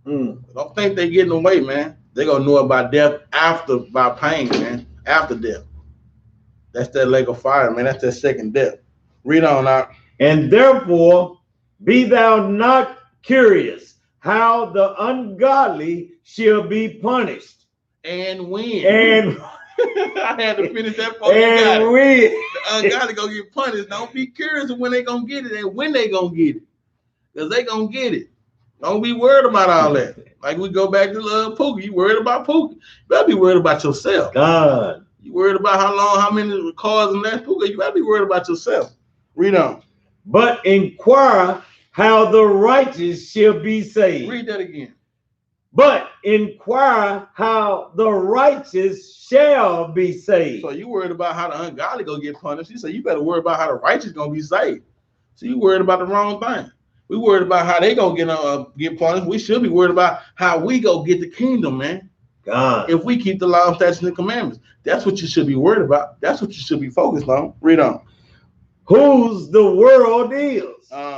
Don't think they getting away, man. They gonna know about death by pain, man. After death. That's that lake of fire, man. That's that second death. Read on out. And therefore, be thou not curious how the ungodly shall be punished. And when. And I had to finish that part. And when. The ungodly gonna get punished. Don't be curious of when they gonna get it and when they gonna get it. Because they gonna get it. Don't be worried about all that. Like we go back to Pookie. You worried about Pookie. You better be worried about yourself. God. You worried about how many cars in that Pookie. You better be worried about yourself. Read on. But inquire how the righteous shall be saved. Read that again. But inquire how the righteous shall be saved. So you worried about how the ungodly gonna get punished. He said you better worry about how the righteous gonna be saved. So you worried about the wrong thing. We worried about how they gonna get punished. We should be worried about how we go get the kingdom, man. God. If we keep the law, statutes, and the commandments, that's what you should be worried about. That's what you should be focused on. Read on. Whose the world is.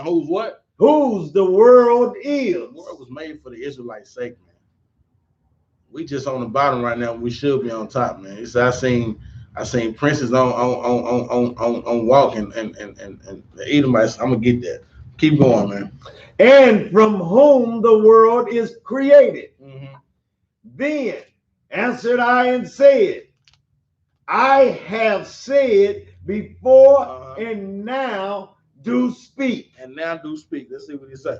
Whose what? Whose the world is. The world was made for the Israelites' sake, man. We just on the bottom right now. We should be on top, man. It's, I seen princes on walk and the Edomites. I'm gonna get that. Keep going, man. And from whom the world is created. Then answered I and said, I have said before and now do speak. And now do speak. Let's see what he said.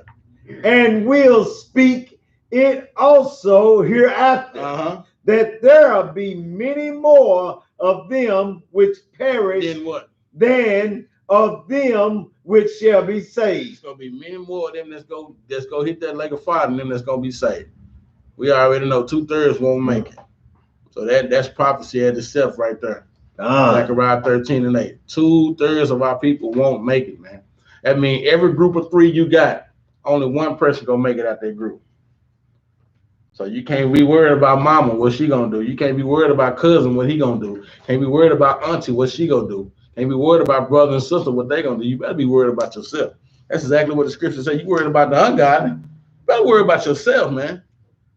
And will speak it also hereafter, that there be many more of them which perish than of them which shall be saved. It's gonna be many more of them that's go hit that lake of fire than them that's gonna be saved. We already know 2/3 won't make it. So that's prophecy at itself right there. Zechariah 13:8. 2/3 of our people won't make it, man. That means every group of 3 you got, only one person gonna make it out that group. So you can't be worried about mama, what she gonna do. You can't be worried about cousin, what he gonna do. Can't be worried about auntie, what she gonna do. Can't be worried about brother and sister, what they gonna do. You better be worried about yourself. That's exactly what the scripture says. You worried about the ungodly. You better worry about yourself, man.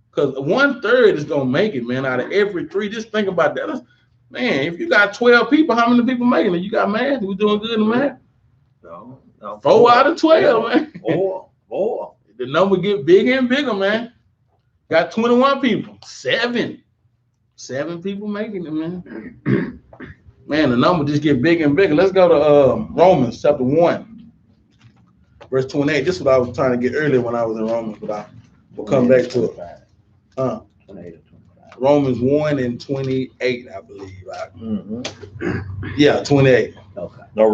Because 1/3 is gonna make it, man. Out of every 3, just think about that. Man, if you got 12 people, how many people making it? You got math? We doing good in math? No. 4 out of 12, man. 4. The number get bigger and bigger, man. Got 21 people. 7 people making it, man. Man, the number just get bigger and bigger. Let's go to Romans chapter 1, verse 28. This is what I was trying to get earlier when I was in Romans, but we'll come back to it. 28 or 25. Romans 1 and 28, I believe. Right? Yeah, 28. Okay. No,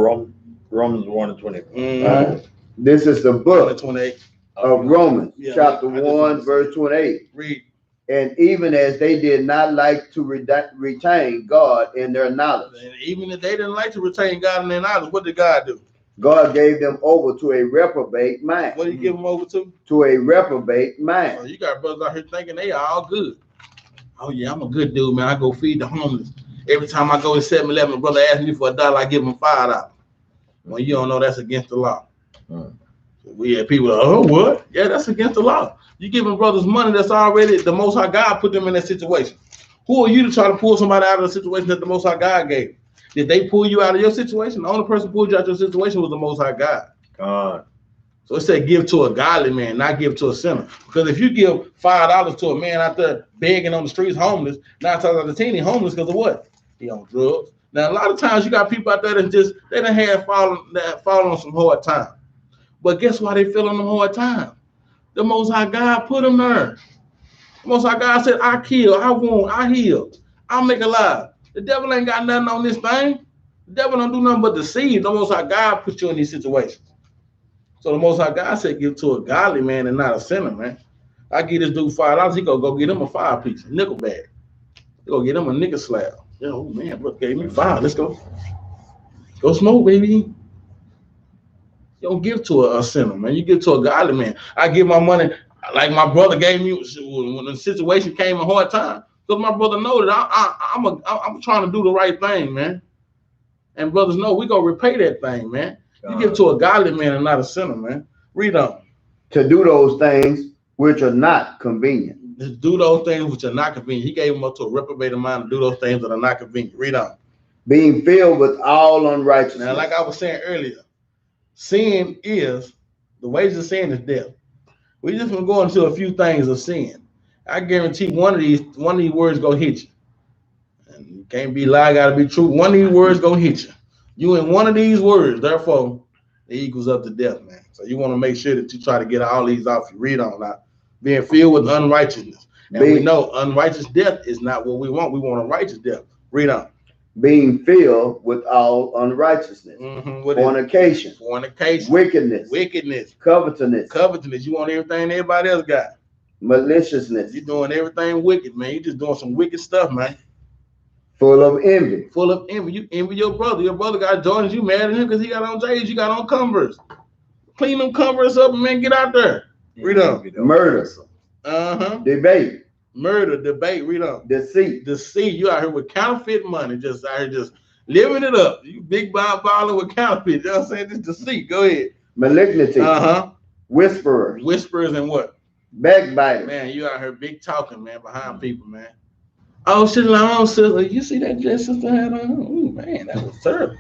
Romans 1 and 28. This is the book 28 of Romans, chapter 1, verse 28. Read. And even as they did not like to retain God in their knowledge. And even if they didn't like to retain God in their knowledge, what did God do? God gave them over to a reprobate mind. What did he give them over to? To a reprobate mind. Oh, you got brothers out here thinking they are all good. Oh yeah, I'm a good dude, man. I go feed the homeless. Every time I go to 7-Eleven, brother asks me for $1, I give him $5. Well, you don't know that's against the law. We had people like, oh, what? Yeah, that's against the law. You giving brothers money that's already, the Most High God put them in that situation. Who are you to try to pull somebody out of the situation that the Most High God gave? Did they pull you out of your situation? The only person who pulled you out of your situation was the Most High God. So it said give to a godly man, not give to a sinner. Because if you give $5 to a man out there begging on the streets, homeless, 9 times out of 10, he's homeless because of what? He on drugs. Now, a lot of times you got people out there that just, they done had fallen on some hard time. But guess why they fell on them hard time? The Most High God put them there. The Most High God said, I kill, I wound, I heal, I'll make alive. The devil ain't got nothing on this thing. The devil don't do nothing but deceive. The Most High God put you in these situations. So the Most High God said, give to a godly man and not a sinner, man. I give this dude $5, he gonna go get him a 5-piece, a nickel bag. He gonna get him a nickel slab. Yeah, oh man, look, gave me 5. Let's go. Go smoke, baby. You don't give to a sinner, man. You give to a godly man. I give my money like my brother gave me when the situation came a hard time. Because my brother know that I'm trying to do the right thing, man. And brothers know we gonna repay that thing, man. You give to a godly man and not a sinner, man. Read on. To do those things which are not convenient. To do those things which are not convenient. He gave him up to a reprobated mind to do those things that are not convenient. Read on. Being filled with all unrighteousness. Now, like I was saying earlier, sin is, the wages of sin is death. We just gonna go into a few things of sin. I guarantee one of these words gonna hit you. And you can't be lie, gotta be true. One of these words gonna hit you. You in one of these words, therefore, it equals up to death, man. So you want to make sure that you try to get all these off you. Read on now. Being filled with unrighteousness. And we know unrighteous death is not what we want. We want a righteous death. Read on. Being filled with all unrighteousness. Fornication. Fornication. Wickedness. Covetousness. You want everything everybody else got. Maliciousness. You're doing everything wicked, man. You're just doing some wicked stuff, man. Full of envy. You envy your brother. Your brother got Jordans. You mad at him because he got on J's. You got on Converse. Clean them Converse up, and man, get out there. Read on. Murder. Debate. Murder, debate. Read on. Deceit. You out here with counterfeit money. Just out here just living it up. You big baller with counterfeit. You know what I'm saying? Just deceit. Go ahead. Malignity. Whisperers. Whispers and what? Backbiting. Man, you out here big talking, man, behind people, man. Oh, Shalom, sister. You see that dress sister had on? Oh, man, that was terrible.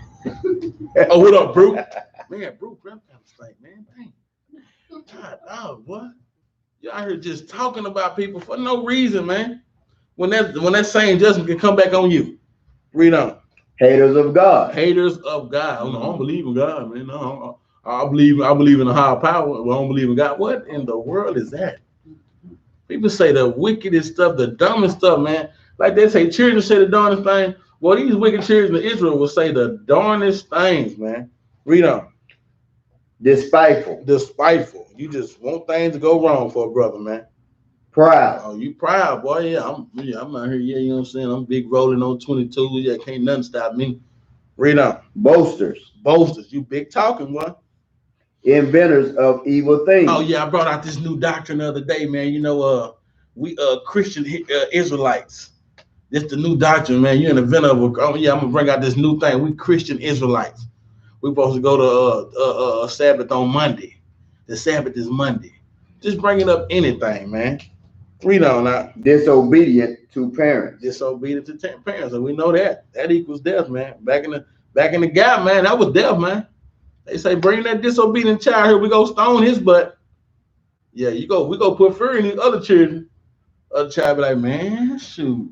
Oh, what up, Brute? Man, Brute, kind of stink, man. Dang. God, oh, what? You out here just talking about people for no reason, man. When that same judgment can come back on you. Read on. Haters of God. Haters of God. I don't believe in God, man. No, I believe in a higher power. Well, I don't believe in God. What in the world is that? People say the wickedest stuff, the dumbest stuff, man. Like they say, children say the darndest thing. Well, these wicked children of Israel will say the darndest things, man. Read on. Despiteful. You just want things to go wrong for a brother, man. Proud. Oh, you proud, boy. Yeah, I'm out here. Yeah, you know what I'm saying? I'm big rolling on 22. Yeah, can't nothing stop me. Read on. Boasters. You big talking, boy. Inventors of evil things. Oh, yeah, I brought out this new doctrine the other day, man. You know, we Christian Israelites. This the new doctrine, man. You're an inventor of I'm gonna bring out this new thing. We Christian Israelites. We're supposed to go to Sabbath on Monday. The Sabbath is Monday. Just bringing up anything, man. Read on now. Disobedient to parents. Disobedient to parents, and we know that equals death, man. Back in the gap, man, that was death, man. They say bring that disobedient child here. We go stone his butt. Yeah, we go put fear in these other children. Other child be like, man, shoot.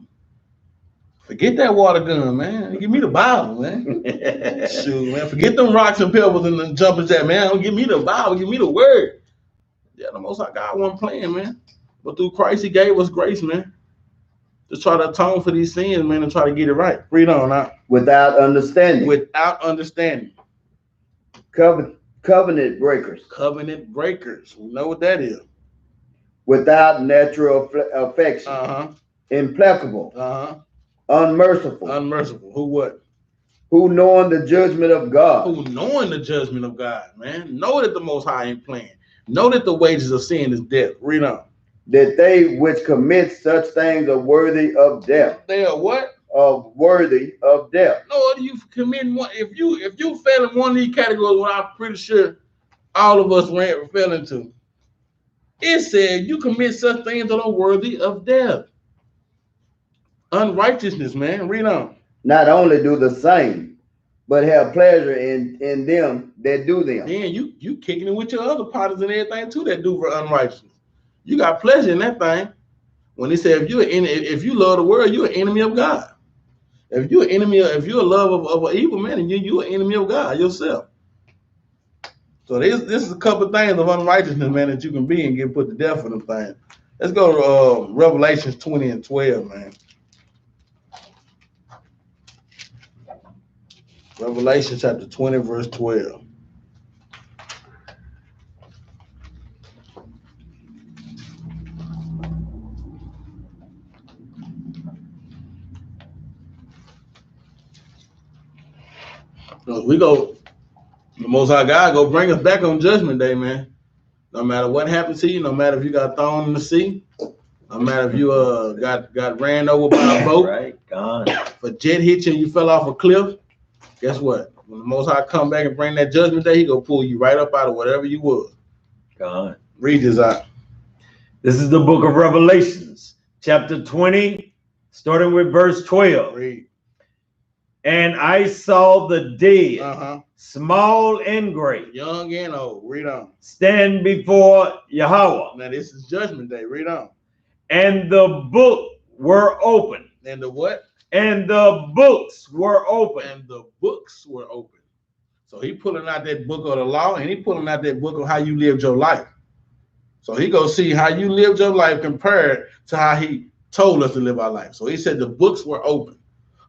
Forget that water gun, man. Give me the Bible, man. Shoot, man. Forget them rocks and pebbles and the jumpers that, man. Don't give me the Bible. Give me the word. Yeah, the Most High God wasn't playing, man. But through Christ, he gave us grace, man. To try to atone for these sins, man, and try to get it right. Read on now. Without understanding. Covenant breakers. We know what that is. Without natural affection. Implacable. Unmerciful. Who what? Who knowing the judgment of God. Man. Know that the Most High ain't playing. Know that the wages of sin is death. Read on. That they which commit such things are worthy of death. They are what? Worthy of death. No, you commit one. If you fail in one of these categories, what I'm pretty sure all of us fell into, it said you commit such things that are worthy of death. Unrighteousness, man. Read on. Not only do the same, but have pleasure in them that do them. Then you kicking it with your other partners and everything too that do for unrighteousness. You got pleasure in that thing. When he said if you love the world, you're an enemy of God. If you're a love of an evil man, and you're an enemy of God yourself. So this is a couple of things of unrighteousness, man, that you can be and get put to death for them things. Let's go to Revelations 20 and 12, man. Revelation chapter 20, verse 12. We go, the Most High God go bring us back on Judgment Day, man. No matter what happens to you, no matter if you got thrown in the sea, no matter if you got ran over by a boat, right, gone. If a jet hit you and you fell off a cliff, guess what? When the Most High come back and bring that judgment day, he gonna pull you right up out of whatever you was. God. Read this out. This is the book of Revelations, chapter 20, starting with verse 12. Read. And I saw the dead, small and great, young and old. Read on. stand before Yahweh. Now this is judgment day. Read on. And the book were open. And the what? And the books were open. And the books were open. So he pulling out that book of the law, and he pulling out that book of how you lived your life. So he go see how you lived your life compared to how he told us to live our life. So he said the books were open.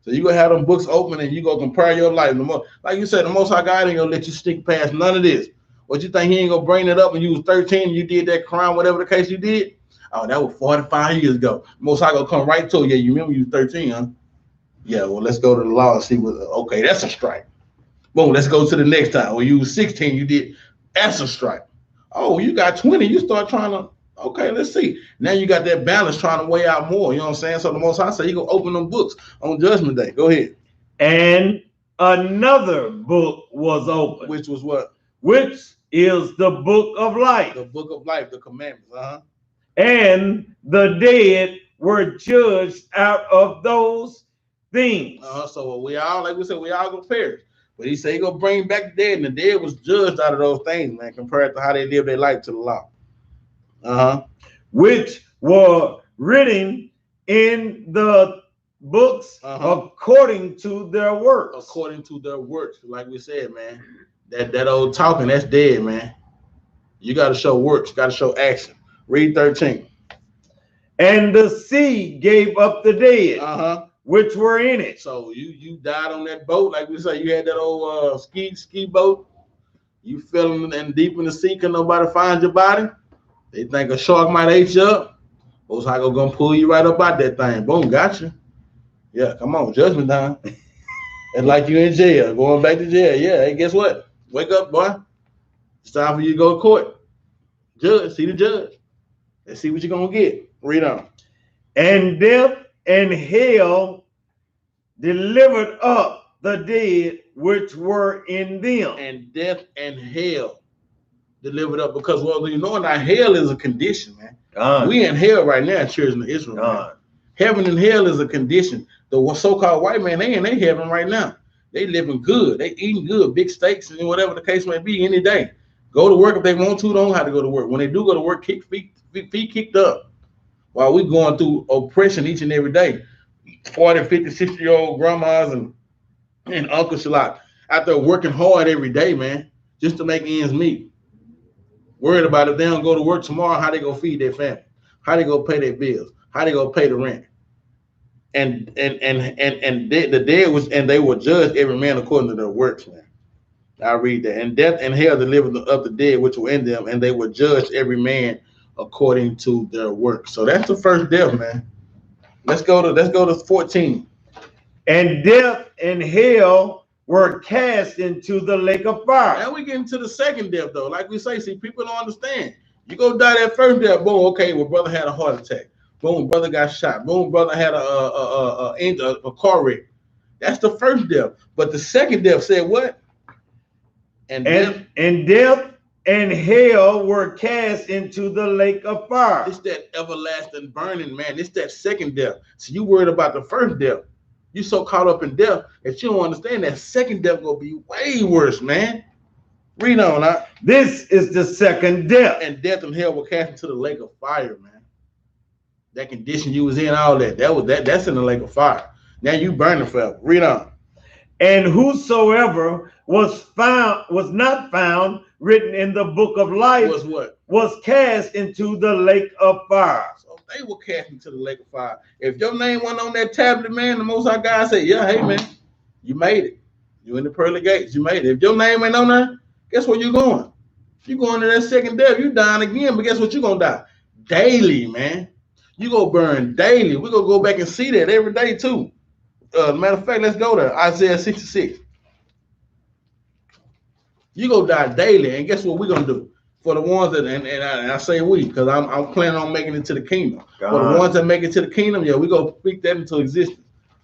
So you gonna have them books open, and you go compare your life. Like you said, the Most High God ain't gonna let you stick past none of this. What you think he ain't gonna bring it up when you was 13 and you did that crime, whatever the case you did? Oh, that was 45 years ago. Most High gonna come right to you. Yeah, you remember you was 13, huh? Yeah, well, let's go to the law and see what, okay, that's a strike. Boom, let's go to the next time. When you was 16, you did, that's a strike. Oh, you got 20, you start trying to, okay, let's see. Now you got that balance trying to weigh out more, you know what I'm saying? So the Most High say, you gonna open them books on Judgment Day. Go ahead. And another book was open. Which was what? Which is the book of life. The book of life, the commandments, And the dead were judged out of those things. So we all, like we said, we all gonna perish. But he said he gonna bring back the dead, and the dead was judged out of those things, man, compared to how they lived their life to the law. Which were written in the books according to their works. According to their works, like we said, man. That old talking, that's dead, man. You got to show works, got to show action. Read 13. And the sea gave up the dead, which were in it. So you died on that boat, like we say. You had that old ski boat. You fell in deep in the sea, can nobody find your body? They think a shark might eat you up. Most High gonna pull you right up out that thing. Boom, got you. Yeah, come on, judgment time. It's like you in jail, going back to jail. Yeah, hey, guess what? Wake up, boy. It's time for you to go to court. Judge, see the judge. Let's see what you're gonna get. Read on. And death and hell delivered up the dead which were in them. And death and hell delivered up, because well, you know now hell is a condition, man. We in hell right now, children of Israel. Man. Heaven and hell is a condition. The so-called white man, they in their heaven right now. They living good. They eating good, big steaks and whatever the case may be any day. Go to work if they want to. Don't have to go to work. When they do go to work, kick feet kicked up. While we going through oppression each and every day. 40, 50, 60-year-old grandmas and Uncle Shalak out there working hard every day, man, just to make ends meet. Worried about if they don't go to work tomorrow, how they gonna feed their family, how they gonna pay their bills, how they gonna pay the rent. And the dead was, and they will judge every man according to their works, man. I read that. And death and hell delivered up the dead which were in them, and they will judge every man according to their works. So that's the first death, man. Let's go to 14. And death and hell were cast into the lake of fire. Now we get into the second death, though. Like we say, see, people don't understand. You go die that first death, boom, okay, well, brother had a heart attack. Boom, brother got shot. Boom, brother had a car wreck. That's the first death. But the second death said what? And death and hell were cast into the lake of fire. It's that everlasting burning, man. It's that second death. So you worried about the first death. You so caught up in death that you don't understand that second death gonna be way worse, man. Read on, huh? This is the second death. And death and hell were cast into the lake of fire, man. That condition you was in, all that's in the lake of fire. Now you burning forever. Read on. And whosoever was not found written in the book of life was what? Was cast into the lake of fire. So they were cast into the lake of fire. If your name wasn't on that tablet, man, the Most High God said, yeah, hey, man, you made it. You in the pearly gates. You made it. If your name ain't on there, guess where you going? You going to that second death. You dying again, but guess what? You going to die daily, man. You go burn daily. We're going to go back and see that every day, too. Matter of fact, let's go there. Isaiah 66. You go die daily, and guess what we're going to do? For the ones that, and I say we, because I'm planning on making it to the kingdom. For the ones that make it to the kingdom, yeah, we're going to speak that into existence.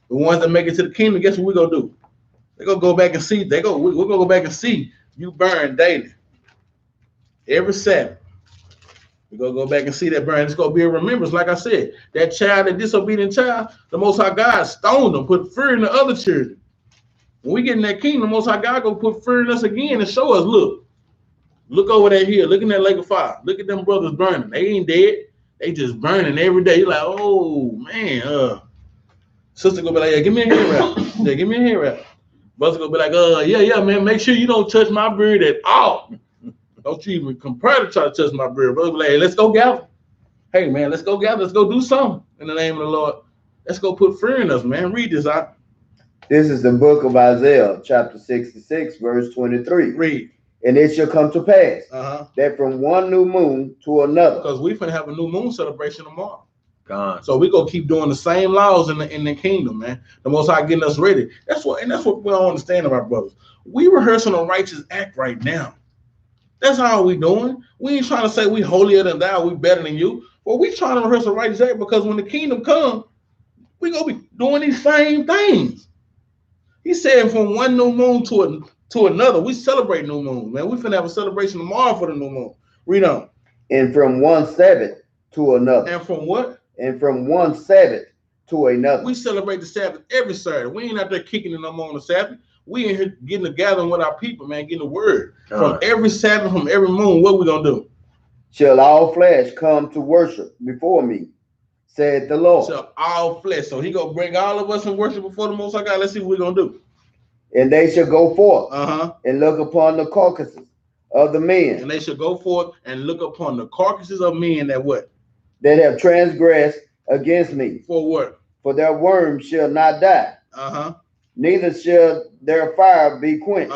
The ones that make it to the kingdom, guess what we're going to do? They're gonna go back and see. We're gonna go back and see you burn daily. Every Sabbath. We're gonna go back and see that burn. It's gonna be a remembrance. Like I said, that child, that disobedient child, the Most High God stoned them, put fear in the other children. When we get in that kingdom, the Most High God gonna put fear in us again and show us, look over that hill, look in that lake of fire. Look at them brothers burning. They ain't dead. They just burning every day. You're like, oh man, sister gonna be like, yeah, give me a hair wrap. Yeah, give me a hair wrap. Brother gonna be like, yeah, man, make sure you don't touch my beard at all. Don't you even compare to try to touch my beard. Brother be like, hey, let's go gather. Hey man, let's go gather. Let's go do something in the name of the Lord. Let's go put fear in us, man. Read this out. This is the book of Isaiah, chapter 66, verse 23. Read. And it shall come to pass that from one new moon to another. Because we're finna have a new moon celebration tomorrow. God. So we're gonna keep doing the same laws in the kingdom, man. The Most High getting us ready. That's what we don't understand about brothers. We rehearsing a righteous act right now. That's all we doing. We ain't trying to say we holier than thou, we better than you. Well, we trying to rehearse a righteous act because when the kingdom comes, we gonna be doing these same things. He said from one new moon to another. We celebrate new moon, man. We finna have a celebration tomorrow for the new moon. Read on. And from one Sabbath to another. And from what? And from one Sabbath to another. We celebrate the Sabbath every Saturday. We ain't out there kicking it no more on the Sabbath. We in here getting together with our people, man, getting the word. From every Sabbath, from every moon, what we gonna do? Shall all flesh come to worship before me, said the Lord. Shall all flesh. So he gonna bring all of us in worship before the Most High God. Let's see what we're gonna do. And they shall go forth and look upon the carcasses of the men. And they shall go forth and look upon the carcasses of men that what? That have transgressed against me. For what? For their worms shall not die. Neither shall their fire be quenched.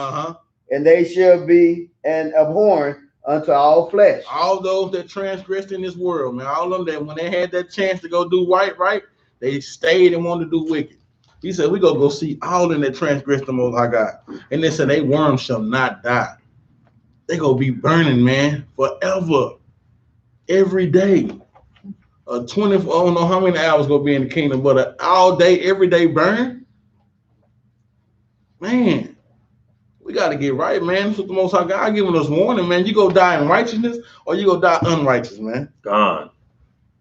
And they shall be an abhorrent unto all flesh. All those that transgressed in this world, man, all of them that when they had that chance to go do right, they stayed and wanted to do wicked. He said, we gonna go see all in that transgressed the Most High God. And they said, they worms shall not die. They gonna be burning, man, forever. Every day. 24, I don't know how many hours gonna be in the kingdom, but all day, every day burn. Man, we got to get right, man. That's what the Most High God giving us warning, man. You go die in righteousness or you go die unrighteous, man. God.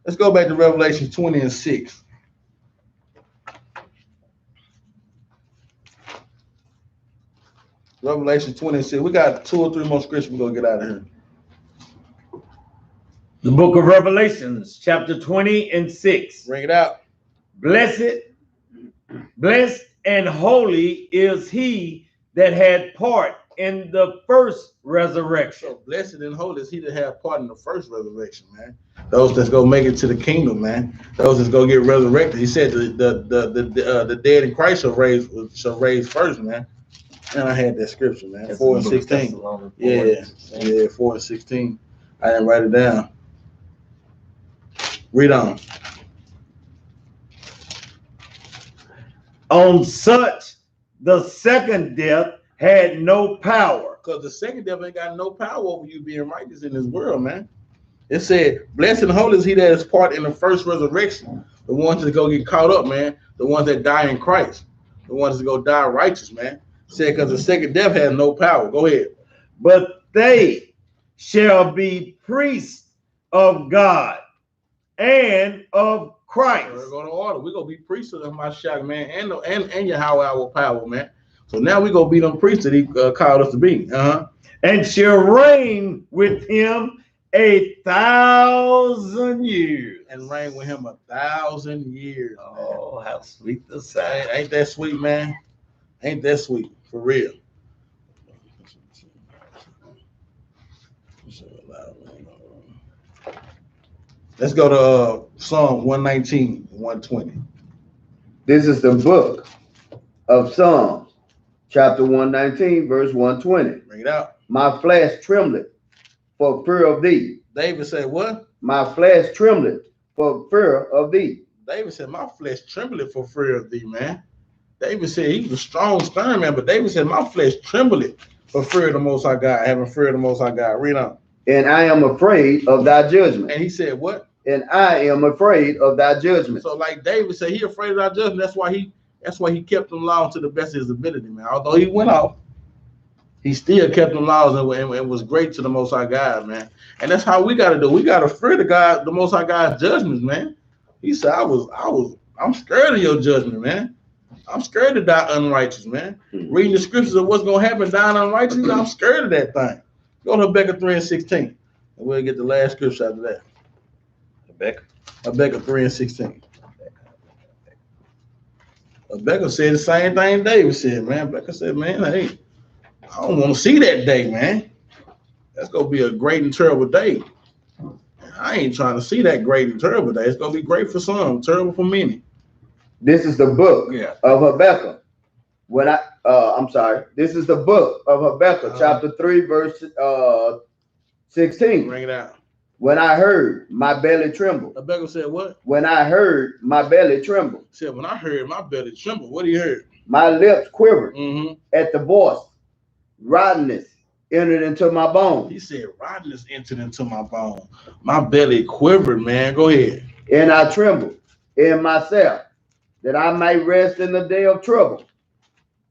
Let's go back to Revelation 20 and 6. Revelation 20 and 6. We got 2 or 3 more scriptures we're going to get out of here. The book of Revelations, chapter 20 and 6. Bring it out. Blessed and holy is he that had part in the first resurrection. So blessed and holy is he that had part in the first resurrection, man. Those that's gonna make it to the kingdom, man. Those that's gonna get resurrected. He said the dead in Christ shall raise first, man. And I had that scripture, man. That's 4 and 16. Yeah, 4 and 16. I didn't write it down. Read on. On such, the second death had no power. Because the second death ain't got no power over you being righteous in this world, man. It said, blessed and holy is he that is part in the first resurrection. The ones that go get caught up, man. The ones that die in Christ. The ones that go die righteous, man. It said, because the second death has no power. Go ahead. But they shall be priests of God and of Christ. We're going to order. We're going to be priests of Mashiach, man, and Yahweh our power, man. So now we're going to be them priests that he called us to be. And shall reign with him 1,000 years. And reign with him 1,000 years. Oh, how sweet the sound. Ain't that sweet, man? Ain't that sweet, for real. Let's go to Psalm 119, 120. This is the book of Psalms, chapter 119, verse 120. Bring it out. My flesh trembleth for fear of thee. David said what? My flesh trembleth for fear of thee. David said, my flesh trembleth for fear of thee, man. David said he was a strong, stern man, but David said, my flesh trembleth for fear of the Most High God, having fear of the Most High God. Read on. And I am afraid of thy judgment. And he said what? And I am afraid of thy judgment. So like David said, he afraid of thy judgment. That's why he That's why he kept them laws to the best of his ability, man. Although he went off, he still kept them laws and was great to the Most High God, man. And that's how we got to do. We got to fear the God, the Most High God's judgments, man. He said, I'm scared of your judgment, man. I'm scared to die unrighteous, man. Reading the scriptures of what's going to happen dying unrighteous, I'm scared of that thing. Go to Habakkuk 3:16, and we'll get the last scripture after that. Habakkuk 3:16. Habakkuk said the same thing David said, man. Habakkuk said, man, hey, I don't want to see that day, man. That's going to be a great and terrible day. I ain't trying to see that great and terrible day. It's going to be great for some, terrible for many. This is the book of Habakkuk. This is the book of Habakkuk, chapter 3, verse 16. Bring it out. When I heard, my belly trembled. Habakkuk said what? When I heard, my belly trembled. He said, when I heard, my belly trembled. What he heard? My lips quivered at the voice. Rottenness entered into my bones. He said, rottenness entered into my bone. My belly quivered, man. Go ahead. And I trembled in myself, that I may rest in the day of trouble.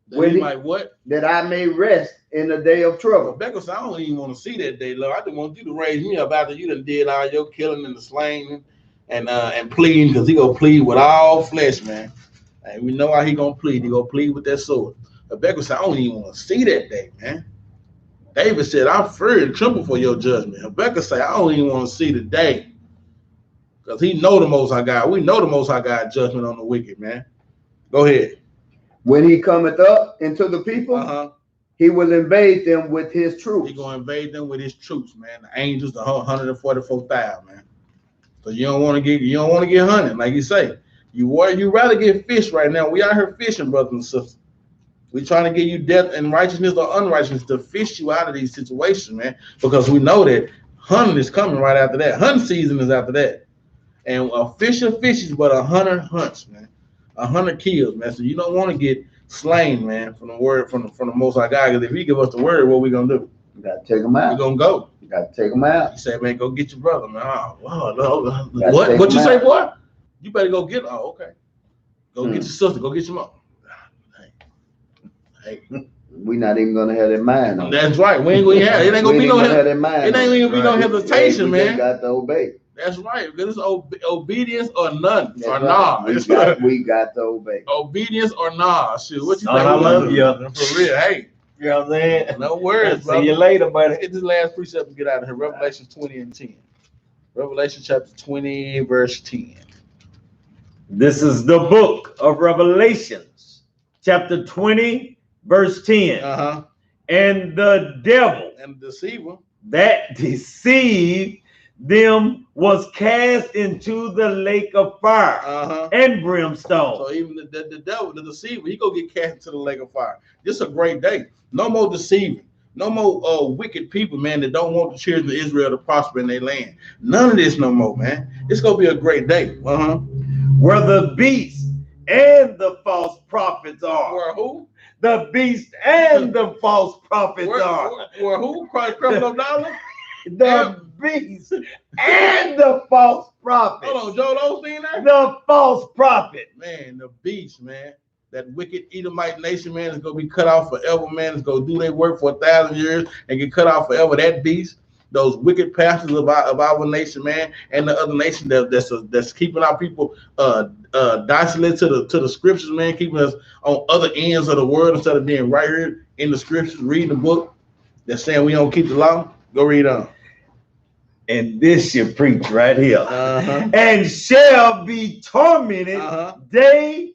That I may rest in the day of trouble. Habakkuk said, I don't even want to see that day, Lord. I just want you to raise me up after you done did all your killing and the slaying and pleading, because he gonna plead with all flesh, man. And we know how he gonna plead. He gonna plead with that sword. Habakkuk said, I don't even want to see that day, man. David said, I'm feared and tremble for your judgment. Habakkuk said, I don't even want to see the day, because he know the Most High God. We know the Most High God judgment on the wicked, man. Go ahead. When he cometh up into the people, he will invade them with his troops. He's going to invade them with his troops, man. The angels, the 144,000, man. So you don't want to get hunted, like you say. You rather get fish right now. We out here fishing, brothers and sisters. We trying to give you death and righteousness or unrighteousness to fish you out of these situations, man. Because we know that hunting is coming right after that. Hunting season is after that. And a fisher fishes, but a hunter hunts, man. A hunter kills, man. So you don't want to get slain, man, from the word from the Most High God. Because if he give us the word, what we gonna do? You gotta take them out. We're gonna go. You gotta take them out. He said, man, go get your brother, man. Oh, wow, what you say, boy? You better go get. Oh, okay. Go get your sister. Go get your mom. Hey. We're not even gonna have that mind on. That's right. We ain't gonna have. It ain't gonna be no. It ain't even be no hesitation, man. We got to obey. That's right. Because it's obedience or none. That's or right. nah. We got to obey. Obedience or nah. Shit. What you think? I love you. For real. Hey. You know what I'm saying? No worries, See you later, buddy. Let's get this last precept and get out of here. Revelation 20 and 10. Revelation chapter 20, verse 10. This is the book of Revelations, chapter 20, verse 10. And the devil and the deceiver that deceived them was cast into the lake of fire and brimstone. So even the devil, the deceiver, he go get cast into the lake of fire. This is a great day. No more deceiving. No more wicked people, man, that don't want the children of Israel to prosper in their land. None of this no more, man. It's going to be a great day. Where the beast and the false prophets are. Where who? The beast and the false prophets are. Where who? Criminal dollar? The beast and the false prophet. Hold on, Joel Osteen there? The false prophet. Man, the beast, man. That wicked Edomite nation, man, is going to be cut off forever, man. It's going to do their work for 1,000 years and get cut off forever. That beast, those wicked pastors of our nation, man, and the other nation that's keeping our people docilent to the scriptures, man, keeping us on other ends of the world instead of being right here in the scriptures, reading the book that's saying we don't keep the law. Go read on. And this you preach right here. And shall be tormented day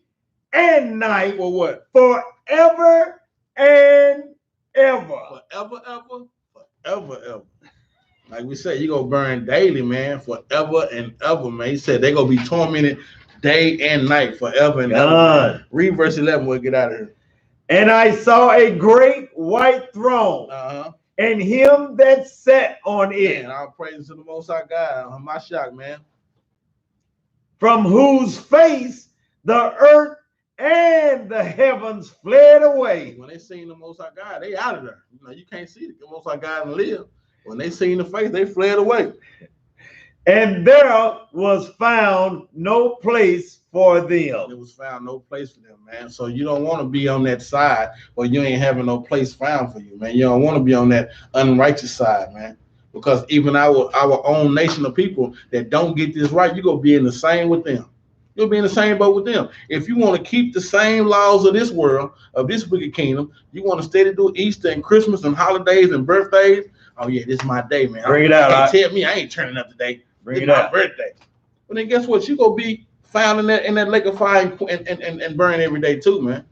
and night. For what? Forever and ever. Forever. Like we said, you're going to burn daily, man, forever and ever, man. He said they're going to be tormented day and night, forever and ever. Read verse 11, we'll get out of here. And I saw a great white throne, and him that sat on it. And all praises to the Most High God, my shock, man. From whose face the earth and the heavens fled away. When they seen the Most High God, they out of there. You know, you can't see the Most High God and live. When they seen the face, they fled away. And there was found no place for them. There was found no place for them, man. So you don't want to be on that side where you ain't having no place found for you, man. You don't want to be on that unrighteous side, man. Because even our own nation of people that don't get this right, you're going to be in the same with them. You'll be in the same boat with them. If you want to keep the same laws of this world, of this wicked kingdom, you want to steady do Easter and Christmas and holidays and birthdays. Oh yeah, this is my day, man. Bring it out. Tell me I ain't turning up today. Bring it out. My birthday. But then guess what? You gonna be found in that lake of fire and burn every day too, man.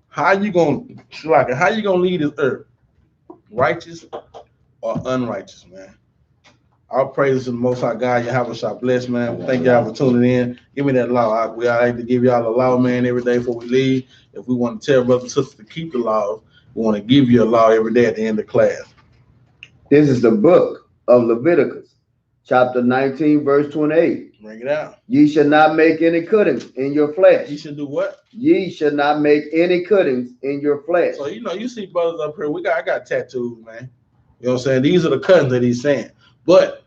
How you gonna lead this earth? Righteous or unrighteous, man? Our praises to the Most High God. Yahweh shall bless, man. Thank y'all for tuning in. Give me that law. We all like to give y'all a law, man, every day before we leave. If we want to tell brothers and sisters to keep the laws, we want to give you a law every day at the end of class. This is the book of Leviticus, chapter 19, verse 28. Bring it out. Ye shall not make any cuttings in your flesh. You should do what? Ye shall not make any cuttings in your flesh. So, you see brothers up here. I got tattoos, man. You know what I'm saying? These are the cuttings that he's saying. But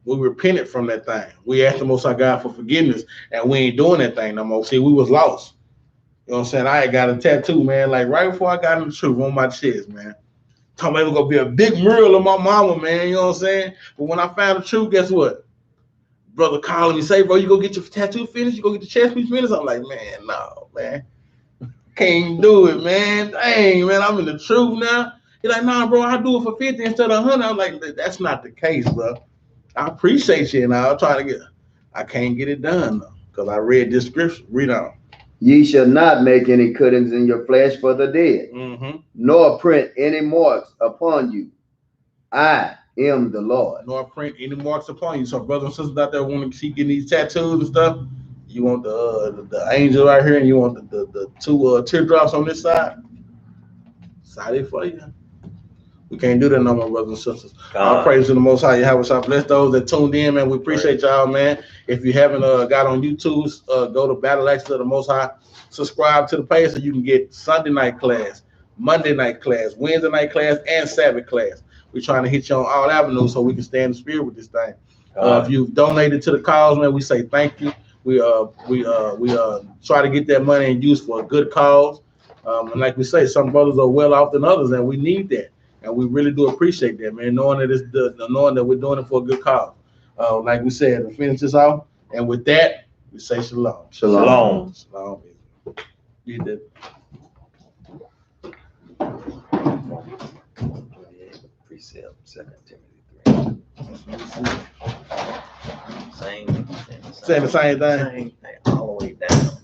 we repented from that thing. We asked the Most High God for forgiveness, and we ain't doing that thing no more. See, we was lost. You know what I'm saying? I had got a tattoo, man, like right before I got in the truth on my chest, man. Told me it was gonna be a big mural of my mama, man. You know what I'm saying? But when I found the truth, guess what? Brother calling me, say, bro, you go get your tattoo finished? You go get the chest piece finished? I'm like, man, no, man. Can't do it, man. Dang, man, I'm in the truth now. He's like, nah, bro, I do it for 50 instead of 100. I'm like, that's not the case, bro. I appreciate you, and I'm trying to I can't get it done, though, because I read this scripture. Read on. Ye shall not make any cuttings in your flesh for the dead, nor print any marks upon you. I am the Lord. Nor print any marks upon you. So brothers and sisters out there want to keep getting these tattoos and stuff, you want the angel right here, and you want the two teardrops on this side. Excited for you. We can't do that no more, brothers and sisters. Our praise to the Most High. Yahweh shall bless those that tuned in, man. We appreciate y'all, man. If you haven't got on YouTube, go to Battle Axes of the Most High. Subscribe to the page so you can get Sunday night class, Monday night class, Wednesday night class, and Sabbath class. We're trying to hit you on all avenues so we can stay in the spirit with this thing. If you've donated to the cause, man, we say thank you. We try to get that money and use for a good cause. And like we say, some brothers are well off than others, and we need that. And we really do appreciate that, man, knowing that we're doing it for a good cause. Like we said, to finish this off, and with that, we say shalom. Shalom. Shalom. You did. Precept, 2 Timothy 3. Saying the same thing.